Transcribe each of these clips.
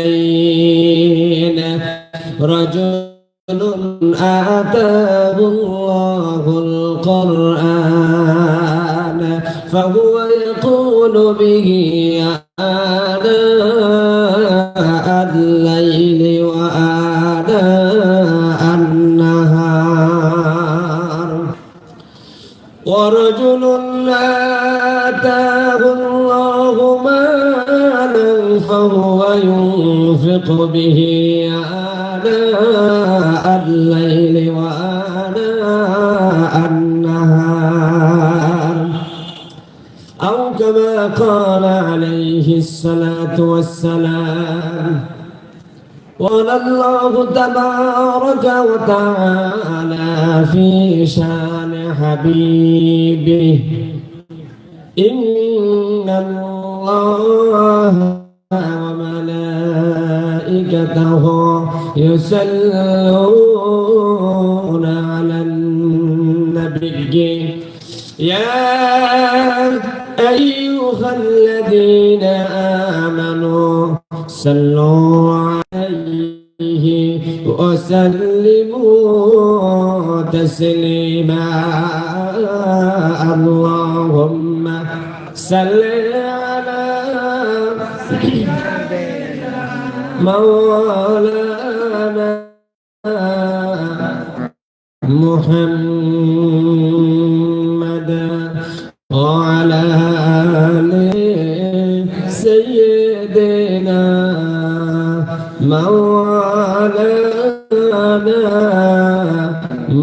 الاثنين رجل آتاه الله القرآن فهو يقول به آناء الليل وآناء النهار ورجل آتاه الله مالا فهو ينفق به آناء الليل وآناء النهار أو كما قال عليه الصلاة والسلام. قال الله تبارك وتعالى في شان حبيبه إن الله وملائكته يصلون على النبي يا أيها الذين آمنوا صلوا عليه وسلموا تسليما اللهم صل على مولانا محمد وعلى آل سيدنا مولانا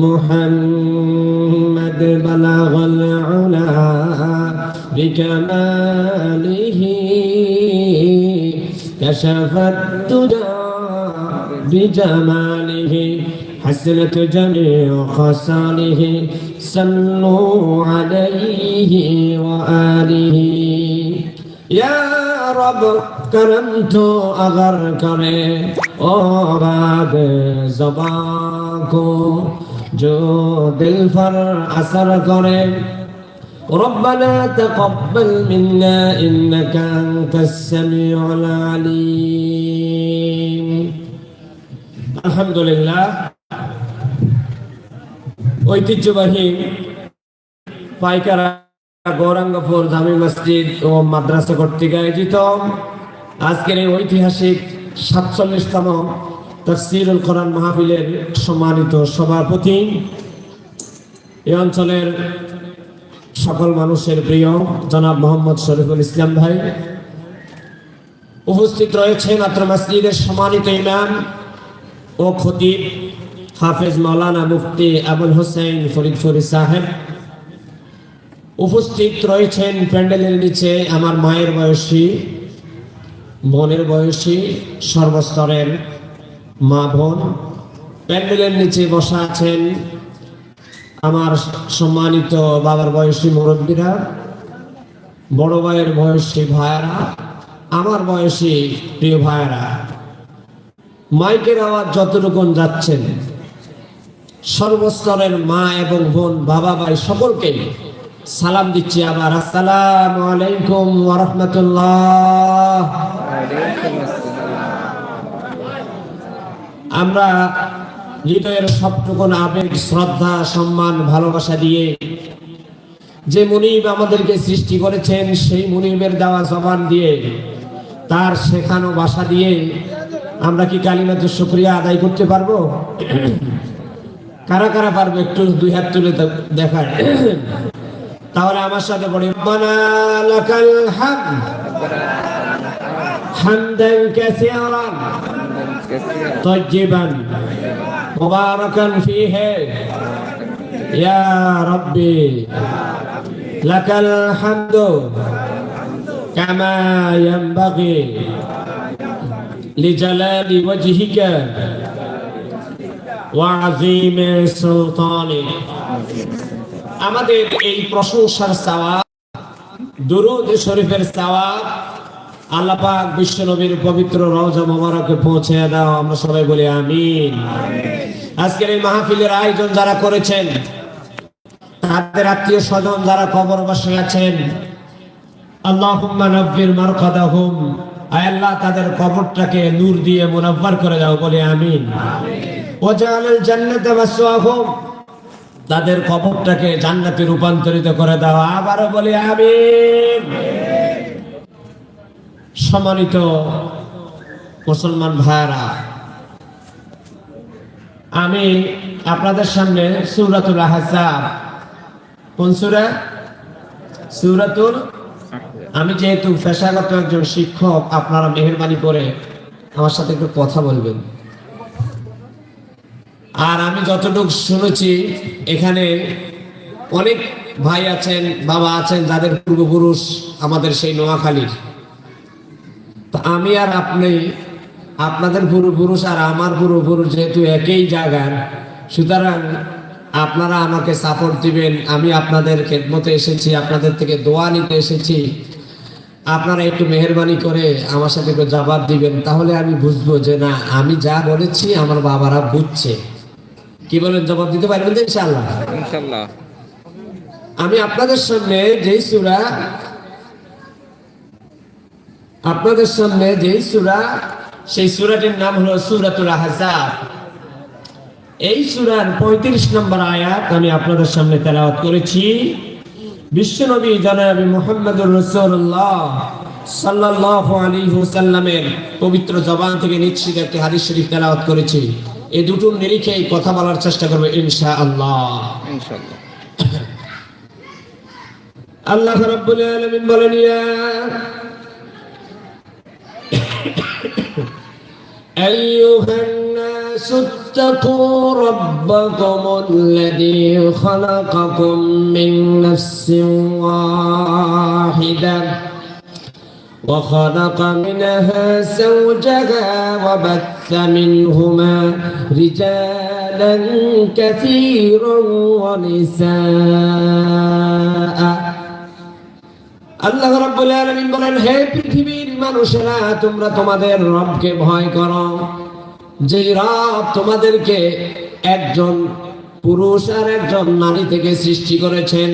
محمد بلغ العلا بكماله كشف الدجى بجماله حسنت جميع خصاله صلوا عليه وآله يا رب کرم تو اگر کرے اور آب زبان کو جو دل پر اثر کرے ربنا تقبل منا إنك أنت السميع العليم. الحمد لله ঐতিহ্যবাহী পাইকারা গৌরাঙ্গপুর জামি মসজিদ ও মাদ্রাসা কর্তৃক আয়োজিত আজকের এই ঐতিহাসিক ৪৭তম তাফসীরুল কোরআন মাহফিলের সম্মানিত সভাপতি, এই অঞ্চলের সকল মানুষের প্রিয় জনাব মোহাম্মদ শরীফুল ইসলাম ভাই, উপস্থিত রয়েছেন আত্র মসজিদের সম্মানিত ইমাম ও খতিব হাফেজ মাওলানা মুফতি আবুল হোসেন ফরিদপুরি সাহেব, উপস্থিত রয়েছেন প্যান্ডেলের নিচে আমার মায়ের বয়সী, বোনের বয়সী সর্বস্তরের মা বোন, প্যান্ডেলের নিচে বসা আছেন আমার সম্মানিত বাবার বয়সী মুরব্বীরা, বড় ভাইয়ের বয়সী ভাইয়েরা, আমার বয়সী প্রিয় ভাইয়েরা, মাইকের আওয়াজ যতটুকু যাচ্ছেন সর্বস্তরের মা এবং বোন, বাবা ভাই সকলকে সালাম দিচ্ছি আবার। আসসালামু আলাইকুম ওয়া রাহমাতুল্লাহ। আমরা হৃদয়ের সবটুকুন আবেগ, শ্রদ্ধা, সম্মান, ভালোবাসা দিয়ে যে মুনিব আমাদেরকে সৃষ্টি করেছেন সেই মুনিবের দেওয়া জবান দিয়ে, তার শেখানো ভাষা দিয়ে আমরা কি কালিমাতুশ শুকরিয়া আদায় করতে পারবো? কারা কারা পারবো একটু দুই হাত তুলে দেখায়। তাহলে আমার সাথে পড়ি, রব্বানা লাকাল হামদ হামদান কাসীরান তাইয়িবান মুবারাকান ফীহি ইয়া রাব্বি লাকাল হামদু কামা ইয়ানবাগি লিজালালি ওয়াজহিকা ওয়া আযীমি সুলতানিক। আমাদের এই প্রশংসার সওয়াব, দুরূদ শরীফের সওয়াব আল্লাহ পাক বিশ্ব নবীর পবিত্র রওজা মোবারকে পৌঁছে দাও। আমরা সবাই বলি আমিন। আজকের এই মাহফিলের আয়োজন যারা করেছেন, তাদের আত্মীয় স্বজন যারা কবরবাসী আছেন, আল্লাহুম্মা নাব্বির মারকাদাহুম, আয় আল্লাহ তাদের কবরটাকে নূর দিয়ে মুনাফফার করে দাও, বলে আমিন। ওয়াজআলাল জান্নাতা মাসওয়াহুম, তাদের কবরটাকে জান্নাতে রূপান্তরিত করে দাও, আবারও বলে আমিন। সম্মানিত মুসলমান ভাইরা, আমি আপনাদের সামনে সূরাতুল আহজাব, কোন সূরা? সূরাতুল, আমি যেহেতু পেশাগত একজন শিক্ষক, আপনারা মেহেরবানি করে আমার সাথে একটু কথা বলবেন। আর আমি যতটুকু শুনেছি এখানে অনেক ভাই আছেন, বাবা আছেন, যাদের পূর্বপুরুষ আমাদের সেই নোয়াখালীর। তো আমি আর আপনি, আপনাদের পূর্বপুরুষ আর আমার পূর্বপুরুষ যেহেতু একই জায়গার, সুতরাং আপনারা আমাকে সাপোর্ট দিবেন। আমি আপনাদের খেদমতে এসেছি, আপনাদের থেকে দোয়া নিতে এসেছি। আপনারা একটু মেহেরবানি করে আমার সাথে একটু জবাব দিবেন, তাহলে আমি বুঝবো যে না, আমি যা বলেছি আমার বাবারা বুঝছে। কি বলেন, জবাব দিতে পারবেন তো ইনশাআল্লাহ? ইনশাআল্লাহ। আমি আপনাদের সামনে যেই সূরা, আপনাদের সামনে যেই সূরা, সেই সূরাটির নাম হলো সূরাতুল আহজাব। এই সূরার 35 নম্বর আয়াত আমি আপনাদের সামনে তেলাওয়াত করেছি। বিশ্বনবী জনাব মুহাম্মদুর রাসূলুল্লাহ সাল্লাল্লাহু আলাইহি ওয়াসাল্লামের পবিত্র জবান থেকে নিশ্চিত একটি হাদিস শরীফ তেলাওয়াত করেছি। এই দুটোর নিরিখেই কথা বলার চেষ্টা করব ইনশাআল্লাহ। ইনশাআল্লাহ। আল্লাহ রাব্বুল আলামিন বলেন, ইয়া আইয়ুহান নাসু ইত্তাকু রাব্বাকুমুল্লাযী খালাকাকুম মিন নাফসিন ওয়াহিদা وخلق منها زوجها وبث منهما رجالا كثيرا ونساء। আল্লাহ রাব্বুল আলামিন বলেন, হে পৃথিবীর মানুষেরা, তোমরা তোমাদের রবকে ভয় করো, যে রব তোমাদেরকে একজন পুরুষ আর একজন নারী থেকে সৃষ্টি করেছেন।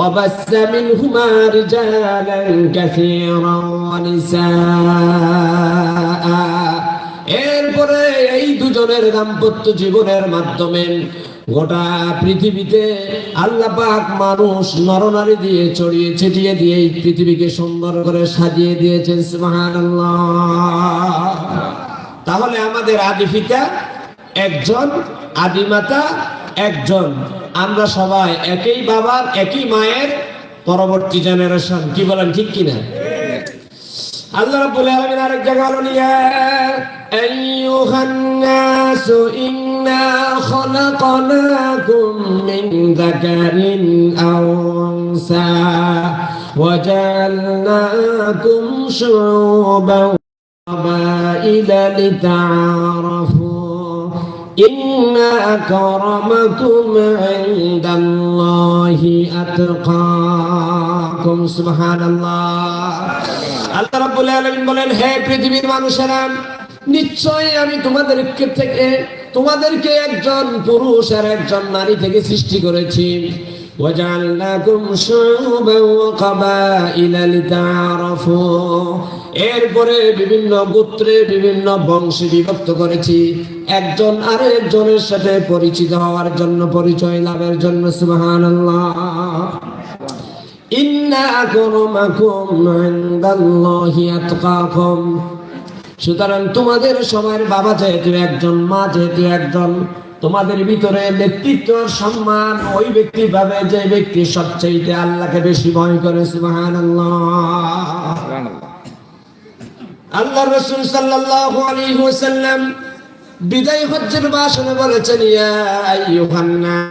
وبث منهما رجالا كثيرا ونساء। এরপরে এই দুজনের দাম্পত্য জীবনের মাধ্যমে গোটা পৃথিবীতে আল্লাহ পাক মানুষ নরনারী দিয়ে ছড়িয়ে ছিটিয়ে দিয়ে এই পৃথিবীকে সুন্দর করে সাজিয়ে দিয়েছেন। সুবহানাল্লাহ। তাহলে আমাদের আদি পিতা একজন, আদি মাতা একজন, আমরা সবাই একই বাবার একই মায়ের পরবর্তী জেনারেশন। কি বলেন, ঠিক কিনা? আল্লাহ রাব্বুল আলামিন আরেক জায়গায় বলেন, ইয়া আইয়ুহান নাসু ইন্না খালাকনাকুম মিন যাকারিন আও উনসা ওয়া জাআলনাকুম শুউবান ওয়া কাবাইলা লিতাআরাফু ইন্না আকরামাকুম ইনদাল্লাহি আতকাকুম। সুবহানাল্লাহ। আল্লাহ রাব্বুল আলামিন বলেন, হে পৃথিবীর মানুষেরা, নিশ্চয় আমি তোমাদেরকে একজন পুরুষ আর একজন নারী থেকে সৃষ্টি করেছি। ওয়াজআলনাকুম শুউবান ওয়া কাবাইলা লিতাআরাফু। এরপরে বিভিন্ন গোত্রে বিভিন্ন বংশে বিভক্ত করেছি, একজন আরেকজনের সাথে পরিচিত হওয়ার জন্য, পরিচয় লাভের জন্য। সুবহানাল্লাহ। ইন্না আকরামাকুম ইনদাল্লাহি আতকাকুম। সুতরাং তোমাদের সবার বাবা যেহেতু একজন, মা যেহেতু একজন, তোমাদের ভিতরে নেতৃত্ব সম্মান ওই ব্যক্তি পাবে যে ব্যক্তি সবচেয়ে আল্লাহকে বেশি ভয় করে। সুবহানাল্লাহ। আল্লাহ রাসূল সাল্লাল্লাহু আলাইহি ওয়াসাল্লাম বিদায় হজ্জের ভাষণে বলেছেন, ইয়া আইয়ুহান নাস,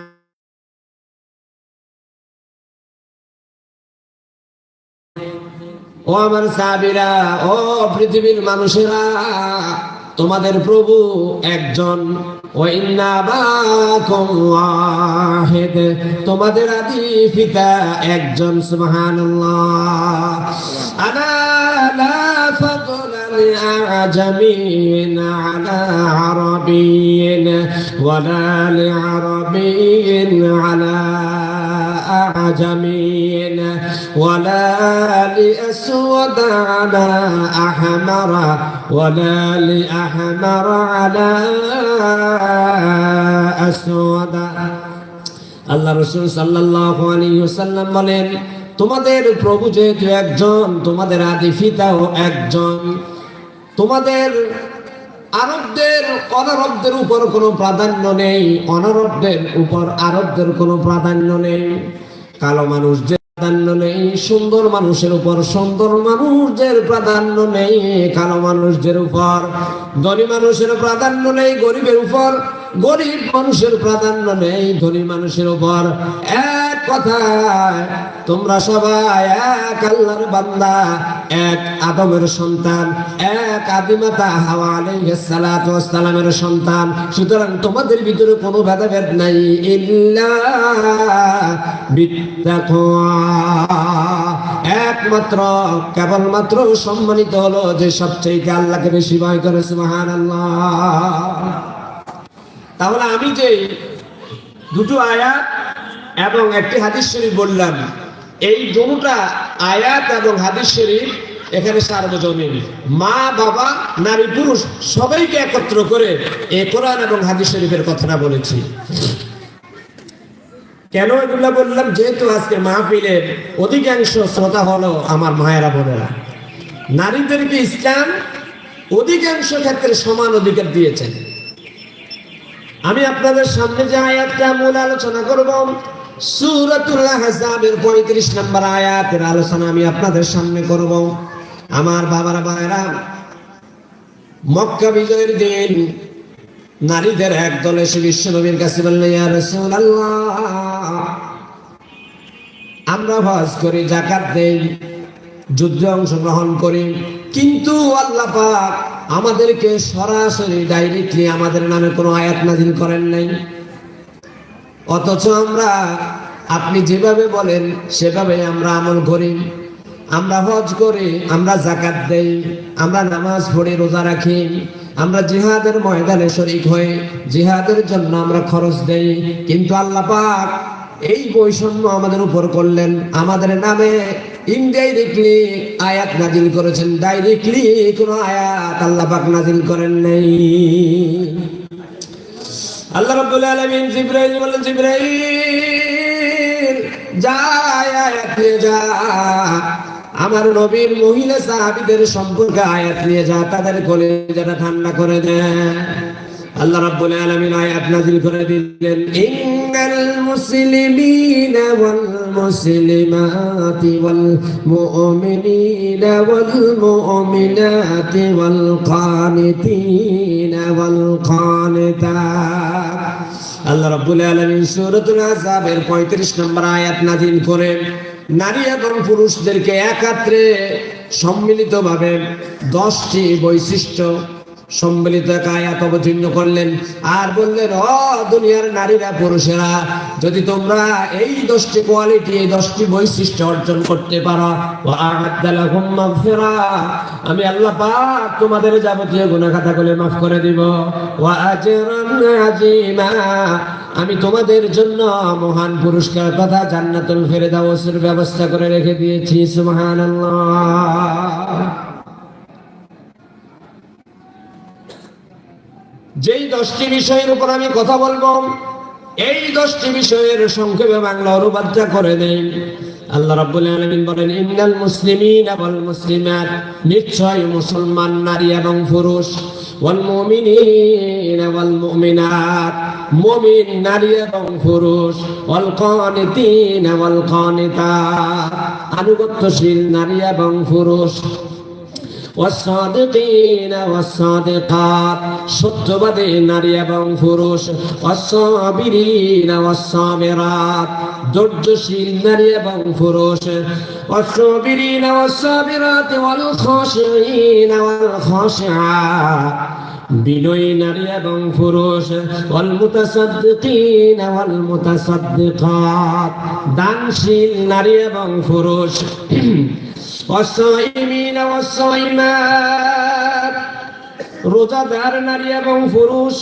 ও আমার সাহাবীরা, ও পৃথিবীর মানুষেরা, তোমাদের প্রভু একজন। ওয়া ইন্না আবাকুম ওয়াহিদ, তোমাদের আদি পিতা একজন। সুবহানাল্লাহ। আনা লা ফাদলা লিআজামিন আলা আরাবিয়্যিন ওয়ালা লিআরাবিয়্যিন আলা أعجمين ولا لأسود على أحمر ولا لأحمر على أسود আল্লাহ রাসূল সাল্লাল্লাহু আলাইহি ওয়াসাল্লাম বলেন, তোমাদের প্রভু যেহেতু একজন, তোমাদের আদি পিতাও একজন, তোমাদের আরবদের অনারবদের উপর কোনো প্রাধান্য নেই, অনারবদের উপর আরবদের কোনো প্রাধান্য নেই, কালো মানুষদের প্রাধান্য নেই, সুন্দর মানুষের উপর সুন্দর মানুষদের প্রাধান্য নেই, কালো মানুষদের উপর ধনী মানুষের প্রাধান্য নেই, গরিবের উপর গরিব মানুষের প্রাধান্য নেই, ধনী মানুষের উপর। এক কথায় তোমরা সবাই এক আল্লাহর বান্দা, এক আদমের সন্তান, এক আদিমাতা হাওয়া আলাইহিস সালাতু ওয়াস সালামের সন্তান। সুতরাং তোমাদের ভিতরে কোনো ভেদাভেদ নাই, ইল্লা বিত্তাকওয়া, একমাত্র কেবলমাত্র সম্মানিত হলো যে সবচেয়ে আল্লাহকে বেশি ভয় করে। সুবহানাল্লাহ। তাহলে আমি যে দুটো আয়াত এবং একটি হাদিস শরীফ বললাম, এই দুটোটা আয়াত এবং হাদিস শরীফ এখানে সার্বজনীন, মা বাবা নারী পুরুষ সবাইকে একত্র করে এই কোরআন এবং হাদিস শরীফের কথাটা বলেছি। কেন এগুলা বললাম? যেহেতু আজকে মাহফিলের অধিকাংশ শ্রোতা হলো আমার মায়েরা বোনেরা, নারীদেরকে ইসলাম অধিকাংশ ক্ষেত্রে সমান অধিকার দিয়েছেন। আমি আপনাদের সামনে যে আয়াতটা মূল আলোচনা করব, সূরাতুল আহজাবের 35 নম্বর আয়াতের আলোচনা আমি আপনাদের সামনে করব। আমার বাবারা ভাইরা, মক্কা বিজয়ের দিন নারীদের একদল এসে বিশ্বনবীর কাছে বলল, ইয়া রাসূলুল্লাহ, আমরা হজ করি, যাকাত দেই, যুদ্ধে অংশগ্রহণ করি, কিন্তু আল্লাহ পাক আমাদেরকে সরাসরি ডাইরেক্টলি আমাদের নামে কোনো আয়াত নাযিল করেন নাই, অথচ আমরা আপনি যেভাবে বলেন সেভাবে আমরা আমল করি, আমরা হজ করি, আমরা যাকাত দেই, আমরা নামাজ পড়ি, রোজা রাখি, আমরা জিহাদের ময়দানে শরীক হই, জিহাদের জন্য আমরা খরচ দেই, কিন্তু আল্লাহ পাক এই বৈষম্য আমাদের উপর করলেন, আমাদের নামে ইনডাইরেক্টলি আয়াত নাজিল করেছেন, ডাইরেক্টলি কোনো আয়াত আল্লাহ পাক নাজিল করেন নাই। আল্লাহ রাব্বুল আলামিন জিবরাইল বলেন, জিবরাইল যা আয়াত নিয়ে যা, আমার নবীর মহিলা সাহাবীদের সম্পর্কে আয়াত নিয়ে যা, তাদের কলিজাটা ঠান্ডা করে দে। আল্লাহ রাব্বুল আলামিন আয়াত নাযিল করে দিলেন, ইন্নাল মুসলিমিনা ওয়াল মুসলিমাতি ওয়াল মুমিনিনা ওয়াল মুমিনাতি ওয়াল কানিতিনা ওয়াল কানিতাত। আল্লাহ রাব্বুল আলামিন সূরাতুল আহজাবের 35 নম্বর আয়াত নাযিল করে নারী এবং পুরুষদেরকে একত্রে সম্মিলিতভাবে 10টি বৈশিষ্ট্য সম্মিলিত এক আয়াত অবতীর্ণ করলেন, আর বললেন, ও দুনিয়ার নারীরা পুরুষেরা, যদি তোমরা এই 10টি কোয়ালিটি, এই 10টি বৈশিষ্ট্য অর্জন করতে পারো, ওয়া'আদ্দা লাহুম মাগফিরা, আমি আল্লাহ পাক তোমাদের যাবতীয় গুনাহ খাতাগুলো মাফ করে দিব, ওয়া আজরান আযীমা, আমি তোমাদের জন্য মহান পুরস্কার তথা জান্নাতুল ফেরদাউসের ব্যবস্থা করে রেখে দিয়েছি। সুবহানাল্লাহ। যেই 10টি বিষয়ের উপর আমি কথা বলবো, এই 10টি বিষয়ের সংক্ষেপে বাংলা অনুবাদটা করে দেন। আল্লাহ রাব্বুল আলামিন বলেন, ইন্নাল মুসলিমিনা ওয়াল মুসলিমাত, নিশ্চয় মুসলমান নারী এবং পুরুষ, ওয়াল মুমিনিনা ওয়াল মুমিনাত, মুমিন নারী এবং পুরুষ, ওয়াল কানিতিনা ওয়াল কানিতাত, আনুগত্যশীল নারী এবং পুরুষ, والصادقين والصادقات, সত্যবাদী নারী এবং পুরুষ, والصابرين والصابرات, ধৈর্যশীল নারী এবং পুরুষ, والصابرين والصابرات والخاشعين والخاشعات, বিনয়ী নারী এবং পুরুষ, والمتصدقين والمتصدقات, দানশীল নারী এবং পুরুষ, والصائمين والصائمات, রোজাদার নারী এবং পুরুষ,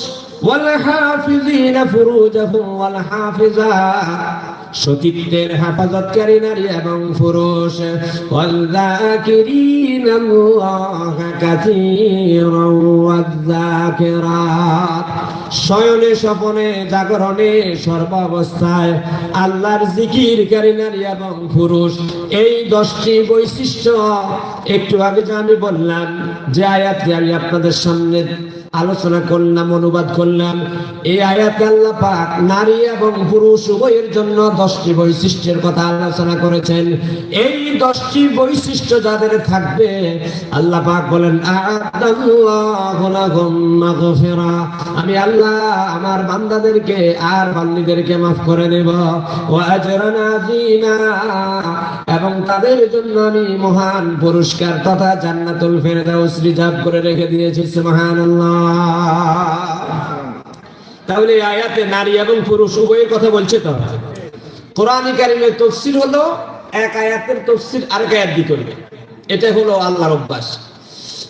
والحافظين فروجهم والحافظات, সতীত্বের হেফাজতকারী নারী এবং পুরুষ ওয়াযাকিরিনাল্লাহা কাসীরান ওয়াযাকিরাত শয়নে স্বপনে জাগরণে সর্বাবস্থায় আল্লাহর জিকিরকারী নারী এবং পুরুষ। এই 10টি বৈশিষ্ট্য একটু আগে যে আমি বললাম, যে আয়াতটি আমি আপনাদের সামনে আলোচনা করলাম, অনুবাদ করলাম, এই আয়াতে আল্লাহ পাক নারী এবং পুরুষ উভয়ের জন্য 10টি বৈশিষ্ট্যের কথা আলোচনা করেছেন। এই 10টি বৈশিষ্ট্য যাদের থাকবে, আল্লাহ পাক বলেন আ'আদাল্লাহু লাহুম মাগফিরা, আমি আল্লাহ আমার বান্দাদেরকে আর বান্দীদেরকে মাফ করে দেব, ওয়া আজরান আযীমা, এবং তাদের জন্য আমি মহান পুরস্কার তথা জান্নাতুল ফেরদাউস রিজার্ভ করে রেখে দিয়েছি। সুবহানাল্লাহ। তাহলে আয়াতে নারী এবং পুরুষ উভয়ের কথা বলছে। তো কোরআনে কারীমের তাফসীর হলো এক আয়াতের তাফসীর আরেক আয়াত দিয়ে করবে, এটা হলো আল্লাহর অভ্যাস।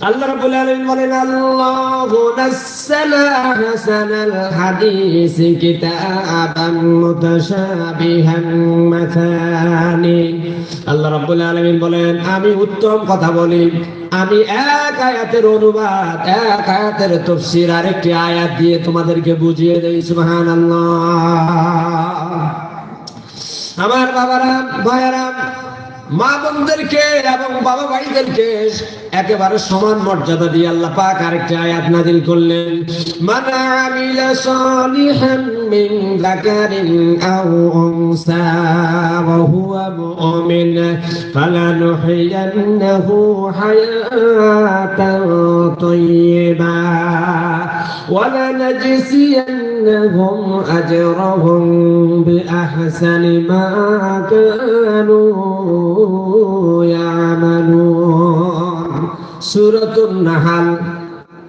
আল্লাহ রাব্বুল আলামিন বলেন আল্লাহু নাযালা আহসানাল হাদিসি কিতাবান মুতাশাবিহান মাথানি। আল্লাহ রাব্বুল আলামিন বলেন আমি উত্তম কথা বলি, আমি এক আয়াতের অনুবাদ, এক আয়াতের তাফসীর আরেকটি আয়াত দিয়ে তোমাদেরকে বুঝিয়ে দেই। সুবহানাল্লাহ। আমার বাবারা, ভাইয়েরা, মা বোনদেরকে এবং বাবা ভাইদেরকে একেবারে সমান মর্যাদা দিয়ে আল্লাহ পাক আরেকটি আয়াত নাযিল করলেন, মান আমিলা সালিহান মিন যাকারিন আও উনসা ওয়া হুয়া মুমিন ফালানুহইয়ান্নাহু হায়াতান তাইয়্যিবা ওয়া লানাজসিয়ান্নাহুম আজরাহুম বিআহসানি মা কানু ইয়ামালুন। সূরাতুন নাহল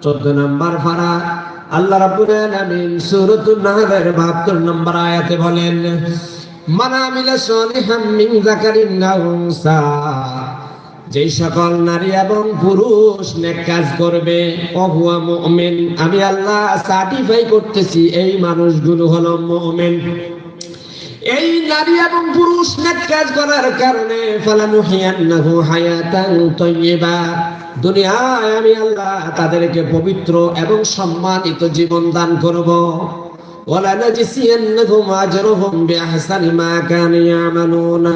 14 নম্বর পারা। আল্লাহ রাব্বুল আলামিন সূরাতুন নাহলের 72 নম্বর আয়াতে বলেন, মান আমিলা সালিহান মিন যাকারিন আও উনসা, যেই সকল নারী এবং পুরুষ নেক কাজ করবে, ওহুয়া মুমিন, আমি আল্লাহ সার্টিফাই করতেছি এই মানুষগুলো হলো মুমিন। এই নারী এবং পুরুষ নেক কাজ করার কারণে ফালানুহিয়ান্নাহু হায়াতান তাইয়্যিবা, দুনিয়ায় আমি আল্লাহ তাদেরকে পবিত্র এবং সম্মানিত জীবন দান করব। ওয়ালা নাজসিয়ান্নাহুম আজরাহুম বিআহসানি মা কানু ইয়ামালুন,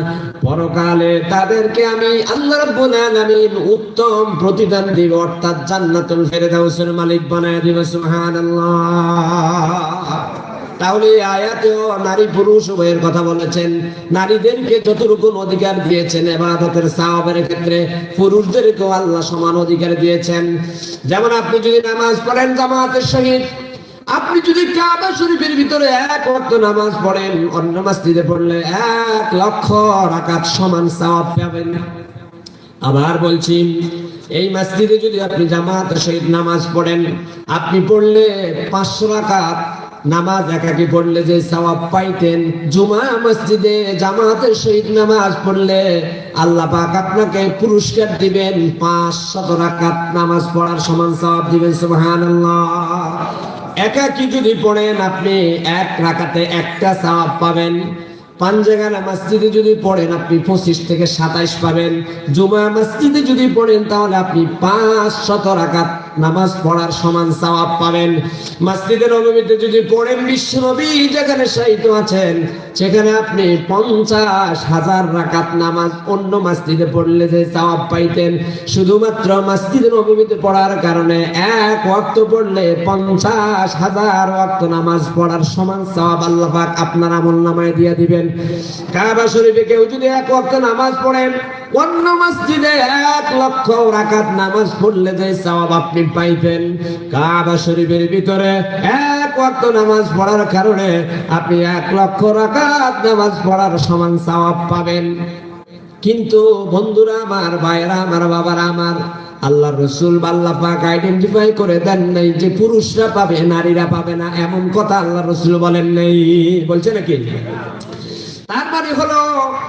পরকালে তাদেরকে আমি আল্লাহ রাব্বুল আলামিন উত্তম প্রতিদান দিব, অর্থাৎ জান্নাতুল ফেরদাউসের মালিক বানায় দিব। সুবহানাল্লাহ। তাহলে আয়াতেও নারী পুরুষ উভয়ের কথা বলেছেন। নারীদেরকে যতটুকু অধিকার দিয়েছেন ইবাদতের সওয়াবের ক্ষেত্রে, পুরুষদেরকেও আল্লাহ সমান অধিকার দিয়েছেন। যেমন আপনি যদি নামাজ পড়েন জামাতের সহিত, আপনি যদি কাবা শরীফের ভিতরে এক ওয়াক্ত নামাজ পড়েন, অন্য মসজিদে পড়লে 1,00,000 রাকাত সমান সওয়াব পাবেন। আবার বলছি, এই মসজিদে যদি আপনি জামাতের সহিত নামাজ পড়েন, আপনি পড়লে 500 রাকাত নামাজ একাকি পড়লে যে সওয়াব পাইতেন, জুমা মসজিদে জামাতের সহিত নামাজ পড়লে আল্লাহ পাক আপনাকে পুরস্কার দিবেন, 500 রাকাত নামাজ পড়ার সমান সওয়াব দিবেন। সুবহানাল্লাহ। একাকি যদি পড়েন আপনি 1 রাকাতে 1টা সওয়াব পাবেন। পাঞ্জাগানা মসজিদে যদি পড়েন আপনি 25 থেকে 27 পাবেন। জুমা মসজিদে যদি পড়েন তাহলে আপনি 500 রাকাত নামাজ পড়ার সমান সওয়াব পাবেন। মসজিদে নববীতে যদি পড়েন, বিশ্বনবী যেখানে শায়িত আছেন সেখানে আপনি 50,000 রাকাত নামাজ অন্য মসজিদে পড়লে যে সওয়াব পাইতেন, শুধুমাত্র মসজিদে নববীতে পড়ার কারণে 1 ওয়াক্ত পড়লে 50,000 ওয়াক্ত নামাজ পড়ার সমান সওয়াব আল্লাহ পাক আপনার আমলনামায় দিয়ে দিবেন। কাবা শরীফে কেউ যদি 1 ওয়াক্ত নামাজ পড়েন, অন্য মসজিদে 1,00,000 রাকাত নামাজ পড়লে যে সওয়াব আপনি পাইতেন, কাবা শরীফের ভিতরে 1 ওয়াক্ত নামাজ পড়ার কারণে আপনি 1,00,000 রাকাত নামাজ পড়ার সমান সওয়াব পাবেন। কিন্তু বন্ধুরা আমার, ভাইরা আমার, বাবারা আমার, আল্লাহ রসুল আল্লাহ পাক আইডেন্টিফাই করে দেন নাই যে পুরুষরা পাবে নারীরা পাবে না, এমন কথা আল্লাহ রসুল বলেন নাই। বলছে নাকি? তার মানে হলো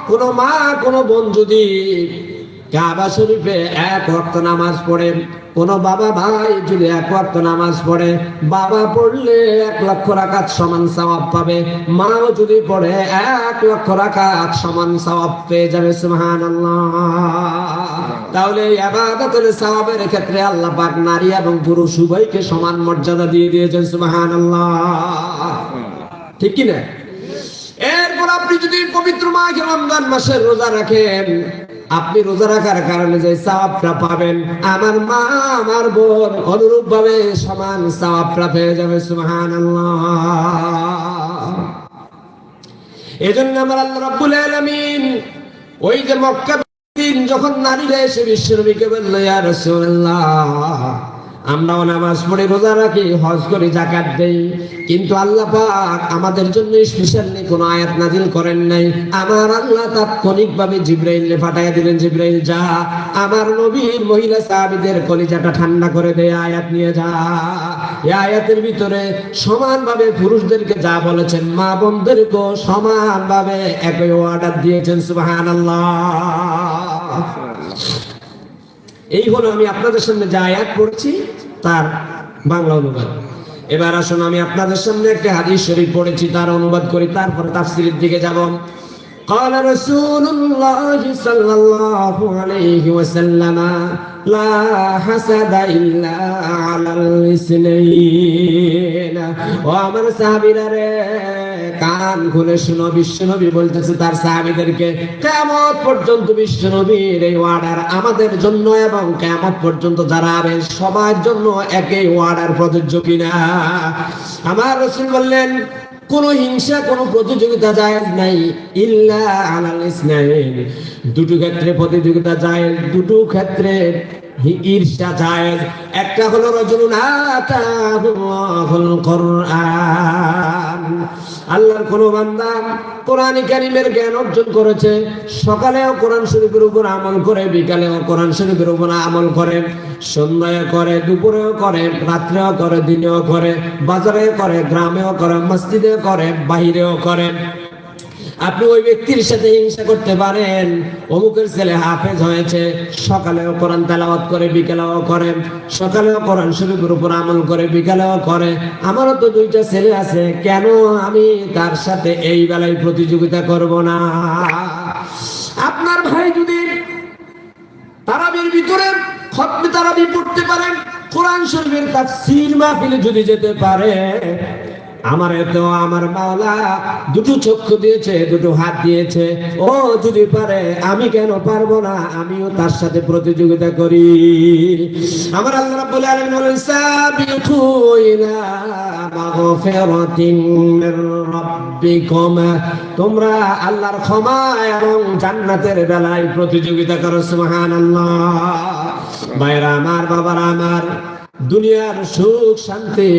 কোন মা কোন বোন যদি কাবা শরীফে এক ওয়াক্ত নামাজ পড়ে, কোন বাবা ভাই যদি এক ওয়াক্ত নামাজ পড়ে, বাবা পড়লে 1,00,000 রাকাত সমান সওয়াব পাবে, মাও যদি পড়ে 1,00,000 রাকাত সমান সওয়াব পেয়ে যাবে। সুবহানাল্লাহ। তাহলে এই ইবাদতের সওয়াবের ক্ষেত্রে আল্লাহ পাক নারী এবং পুরুষ উভয়কে সমান মর্যাদা দিয়ে দিয়েছেন। সুবহানাল্লাহ, ঠিক কি না? এরপর আপনি যদি পবিত্র মাহে রমজান মাসের রোজা রাখেন, আপনি রোজা রাখার কারণে যে সওয়াবটা পাবেন, আমার মা আমার বোন অনুরূপ ভাবে সমান সওয়াবটা পেয়ে যাবে। সুবহানাল্লাহ। এজন্য আমার আল্লাহ রাব্বুল আলামিন ওই যে মক্কা দিন যখন নারীরা এসে বিশ্বনবীকে বলল, ইয়া রাসূলুল্লাহ, আমরাও নামাজ পড়ি, রোজা রাখি, হজ করি, যাকাত দেই, কিন্তু আল্লাহ পাক আমাদের জন্য স্পেশালি কোনো আয়াত নাজিল করেন নাই। আমার আল্লাহ তাৎক্ষণিকভাবে জিবরাইলকে পাঠিয়ে দিলেন, জিবরাইল যা আমার নবীর মহিলা সাহাবীদের কলিজাটা ঠান্ডা করে দে, আয়াত নিয়ে যা। এই আয়াতের ভিতরে সমানভাবে পুরুষদেরকে যা বলেছেন, মা বোনদেরকেও সমানভাবে একই অর্ডার দিয়েছেন। সুবহানাল্লাহ। এই হলো আমি আপনাদের সামনে যে আয়াত পড়ছি তার বাংলা অনুবাদ। এবার আসুন আমি আপনাদের সামনে একটা হাদিস শরীফ পড়েছি তার অনুবাদ করি, তারপরে তাফসীরের দিকে যাব। قال رسول الله صلى الله عليه وسلم لا حسد إلا على الاثنين। ও আমার সাহাবীরা রে, কান খুলে শুনো, বিশ্বনবী বলতেছে তার সাহাবীদেরকে, কিয়ামত পর্যন্ত বিশ্বনবীর এই অর্ডার আমাদের জন্য এবং কিয়ামত পর্যন্ত যারা হবে সবার জন্য একই অর্ডার প্রযোজ্য কিনা। আমার রাসূল বললেন, কোন হিংসা, কোন প্রতিযোগিতা জায়েজ নাই, ইল্লা আলাল ইসনাইন, দুটো ক্ষেত্রে প্রতিযোগিতা জায়েজ, দুটো ক্ষেত্রে ঈর্ষা জায়েজ। একটা হলো রাজুলুন আতাহুল কুরআন, আল্লাহর কোন বান্দা কোরআন কারীমের জ্ঞান অর্জন করেছে, সকালেও কোরআন শরীফের উপর আমল করে, বিকালেও কোরআন শরীফের উপর আমল করে, সন্ধ্যায় করে, দুপুরেও করে, রাত্রেও করে, দিনেও করে, বাজারেও করে, গ্রামেও করে, মসজিদেও করে, বাহিরেও করে। আপনি ওই ব্যক্তির সাথে হিংসা করতে পারেন, অমুকের ছেলে হাফেজ হয়েছে, সকালেও কোরআন তেলাওয়াত করে, বিকালেও করে, সকালেও কোরআন শরীফের উপর আমল করে, বিকালেও করে, আমারও তো 2টা ছেলে আছে, কেন আমি তার সাথে এই বেলায় প্রতিযোগিতা করব না? আপনার ভাই যদি তারাবির ভিতরে খতমে তারাবি পড়তে পারে, কোরআন শরীফের তাফসীর মাহফিলে যদি যেতে পারে, আমার এত আমার মাওলা দুটো চক্ষু দিয়েছে, দুটো হাত দিয়েছে, ও যদি পারে আমি কেন পারবো না? আমিও তার সাথে প্রতিযোগিতা করি। আমার আল্লাহ রাব্বুল আলামিন বলেন, সাবিকু ইলা মাগফিরাতিন মির রাব্বিকুম, তোমরা আল্লাহর ক্ষমা এবং জান্নাতের বেলায় প্রতিযোগিতা করো। সুবহানাল্লাহ। ভাইরা আমার, বাবারা আমার, দুনিয়ার সুখ শান্তি,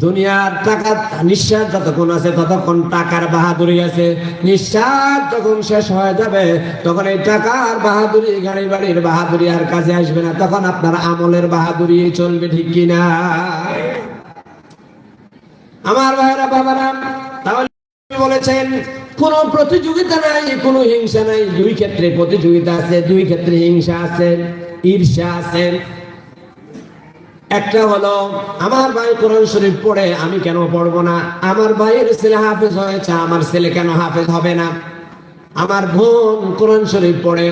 দুনিয়ার টাকা, নিঃশ্বাস যতক্ষণ আছে ততক্ষণ টাকার বাহাদুরি আছে, নিঃশ্বাস যখন শেষ হয়ে যাবে তখন এই টাকার বাহাদুরি, গাড়ি বাড়ির বাহাদুরি আর কাজে আসবে না, তখন আপনার আমলের বাহাদুরি চলবে, ঠিক কিনা? আমার ভাইরা, বাবারা, তাহলে বলেছেন কোন প্রতিযোগিতা নাই, কোন হিংসা নাই, দুই ক্ষেত্রে প্রতিযোগিতা আছে, দুই ক্ষেত্রে হিংসা আছে, ঈর্ষা আছে। একটা হলো আমার ভাই কোরআন শরীফ পড়ে, আমি কেন পড়বো না? আমার ভাইয়ের ছেলে হাফেজ হয়েছে, আমার ছেলে কেন হাফেজ হবে না? আমার বোন কোরআন শরীফ পড়ে,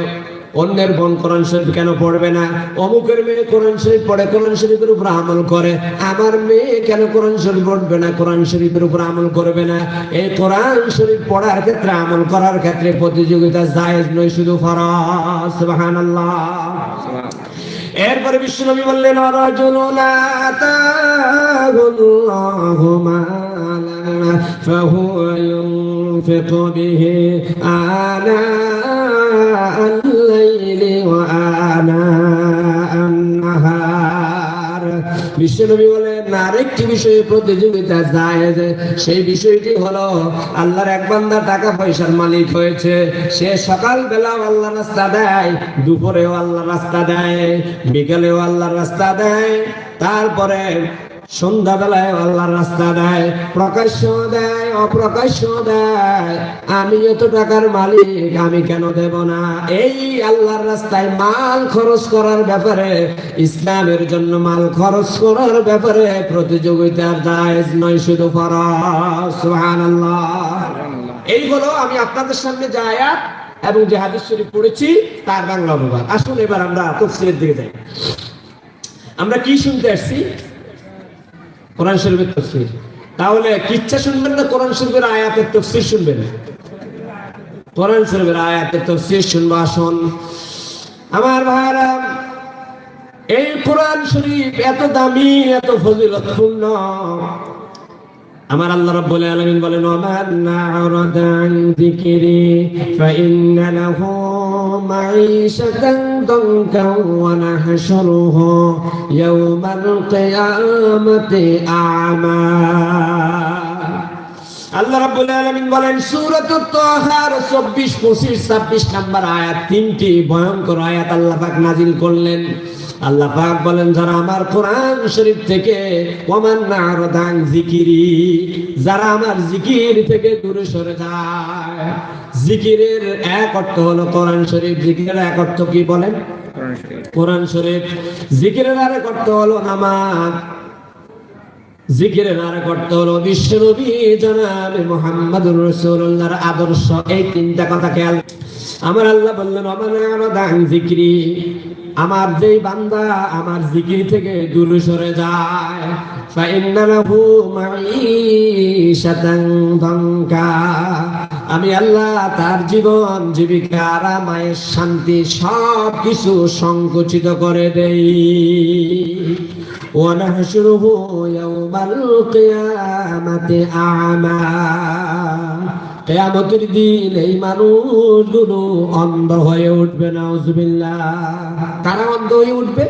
অন্যের বোন কোরআন শরীফ কেন পড়বে না? অমুকের মেয়ে কোরআন শরীফ পড়ে, কোরআন শরীফের উপর আমল করে, আমার মেয়ে কেন কোরআন শরীফ পড়বে না, কোরআন শরীফের উপর আমল করবে না? এই কোরআন শরীফ পড়ার ক্ষেত্রে, আমল করার ক্ষেত্রে প্রতিযোগিতা জায়েজ নয়, শুধু ফরজ। সুবহানাল্লাহ। এরপরে বিশ্বনবী বললেন, রাজুলুন আতাহুল্লাহু মালান ফাহুয়া ইউনফিকু বিহি আনা আল-লাইলি ওয়া আনা আন-নাহার। বিশ্বনবী বলেন, আরেকটি বিষয়ে প্রতিযোগিতা জায়েজ, সেই বিষয়টি হলো আল্লাহর এক বান্দা টাকা পয়সার মালিক হয়েছে, সে সকাল বেলাও আল্লাহর রাস্তা দেয়, দুপুরেও আল্লাহর রাস্তা দেয়, বিকেলেও আল্লাহর রাস্তা দেয়, তারপরে সন্ধ্যাবেলায় আল্লাহর রাস্তা দেয়, প্রকাশ্য দেয়, অপ্রকাশ্য দেয়। আমি এত টাকার মালিক, আমি কেন দেব না? এই আল্লাহর রাস্তায় মাল খরচ করার ব্যাপারে, ইসলামের জন্য মাল খরচ করার ব্যাপারে প্রতিযোগিতার জায়েজ নয়, শুধু ফরজ। সুবহানাল্লাহ। এই হলো আমি আপনাদের সামনে যে আয়াত এবং যে হাদিস শরীফ পড়েছি তার বাংলা অনুবাদ। আসুন এবার আমরা তাফসীরের দিকে যাই। আমরা কি শুনতে আসছি? কোরআন শরীফের তাফসীর। তাহলে কিচ্ছা শুনবেন না কোরআন শরীফের আয়াতের তাফসীর শুনবেন? কোরআন শরীফের আয়াতের তাফসীর শুনবো। আসুন আমার ভাইরা, এই কোরআন শরীফ এত দামি, এত ফজিলতপূর্ণ। আমার আল্লাহ রাব্বুল আলামিন বলেন, ওয়ামান আ'রাদা আন যিকরি ফাইন্না লাহু মাঈশাতান দানকা ওয়া নাহশুরুহু ইয়াওমাল কিয়ামাতি আ'মা। আল্লাহ রাব্বুল আলামিন বলেন সূরাতুত তাহার 24, 25, 26 নম্বর আয়াত, তিনটি ভয়ঙ্কর আয়াত আল্লাহ পাক নাজিল করলেন। আল্লাহ পাক বলেন, যারা আমার কোরআন শরীফ থেকে, ওয়ামান আ'রাদা আন যিকরি, যারা আমার জিকির থেকে দূরে সরে যায়। জিকিরের এক অর্থ হলো কোরআন শরীফ। জিকিরের এক অর্থ কি বলেন? কোরআন শরীফ। জিকিরের আরেক অর্থ হলো নামাজ। জিকিরের আরেক অর্থ হলো বিশ্বনবী জনাবে মুহাম্মদুর রাসূলুল্লাহর আদর্শ। এই তিনটা কথা খেয়াল। আমার আল্লাহ বললেন, ওয়ামান আ'রাদা আন যিকরি, আমার যেই বান্দা আমার জিকির থেকে দূরে সরে যায়, ফাইন্না লাহু মাঈশাতান দানকা, আমি আল্লাহ তার জীবন জীবিকা, আরাম, আয়েশ, শান্তি সব কিছু সংকুচিত করে দেই। ওয়া নাহশুরুহু ইয়াওমাল কিয়ামাতি আ'মা, কিয়ামতের দিন এই মানুষগুলো অন্ধ হয়ে উঠবে। নাউজুবিল্লাহ। কারা অন্ধ হয়ে উঠবে?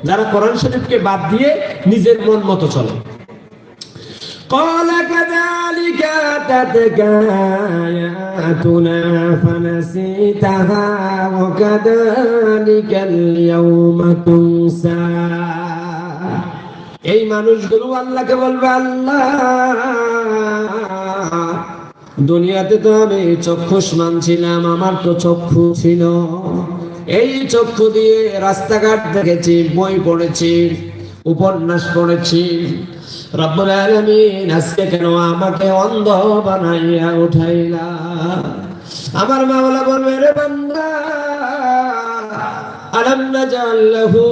যারা কোরআন শরীফকে বাদ দিয়ে নিজের মন মতো চলে। قال كذلك أتتك آياتنا فنسيتها وكذلك اليوم تنسى। এই মানুষগুলো আল্লাহকে বলবে, আল্লাহ দুনিয়াতে তো আমি চক্ষুষ্মান ছিলাম, আমার তো চক্ষু ছিল, এই চক্ষু দিয়ে রাস্তাঘাট দেখেছি, বই পড়েছি, উপন্যাস পড়েছি। রব্বুল আলামিন আজকে কেন আমাকে অন্ধ বানাইয়া উঠাইলা? আমার মাওলা বলবে, রে বান্দা, আলাম নাজাল লাহু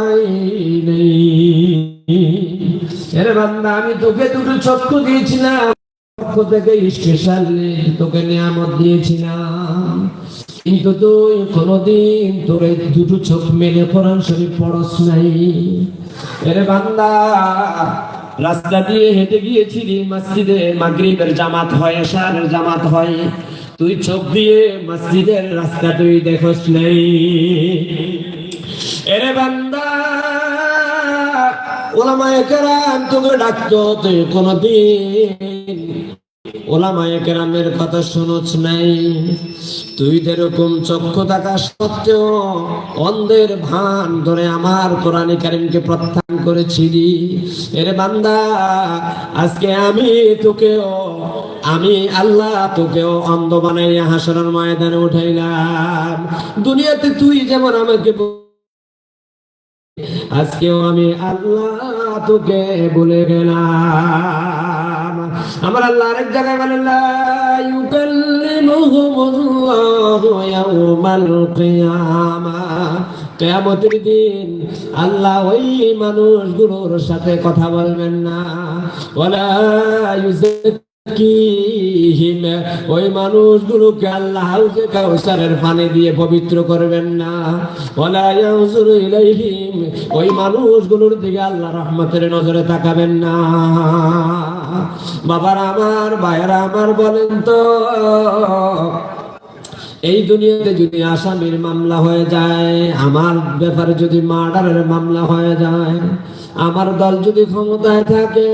আইনাইন, রে বান্দা আমি তোকে দুটো চক্ষু দিয়েছিলাম, পক্ষ থেকে স্পেশালি তোকে নিয়ামত দিয়েছিলাম, কিন্তু তুই কোনদিন তোর এই দুটো চোখ মেলে কোরআন শরীফ পড়স নাই। এরে বান্দা, রাস্তা দিয়ে হেঁটে গিয়েছিলি, মসজিদে মাগরিবের জামাত হয়, এশারের জামাত হয়, তুই চোখ দিয়ে মসজিদের রাস্তা তুই দেখস নাই। এরে বান্দা, ওলামায়ে কেরাম তোকে ডাকতো, তুই কোনদিন ওলামায়ে কেরামের কথা শুনছ নাই। তুই যেরকম চক্ষু থাকা সত্ত্বেও অন্ধের ভান ধরে আমার কোরআনে কারীমকে প্রত্যাখ্যান করেছিলি। এরে বান্দা, আজকে আমি আল্লাহ তোকেও অন্ধ বানাইয়া হাসরের ময়দানে উঠাইলাম। দুনিয়াতে তুই যেমন আমাকে, আজকেও আমি আল্লাহ তোকে বলে গেলাম। আমার আল্লাহ আরেক জায়গায় বলেন, লা ইউকাল্লিমুহুমুল্লাহু ইয়াওমাল কিয়ামাহ, কিয়ামতের দিন আল্লাহ ওই মানুষগুলোর সাথে কথা বলবেন না। ওয়ালা ইউযাক্কিহিম, ওই মানুষগুলোকে আল্লাহ হাউজে কাউসারের পানি দিয়ে পবিত্র করবেন না। ওয়ালা ইয়ানজুরু ইলাইহিম, ওই মানুষগুলোর দিকে আল্লাহ রহমতের নজরে তাকাবেন না। বাবারা আমার, ভাইয়েরা আমার, বলেন তো, এই দুনিয়াতে যদি আসামির মামলা হয়ে যায়, আমার ব্যাপারে যদি মার্ডারের মামলা হয়ে যায়, আমার দল যদি ক্ষমতায় থাকে,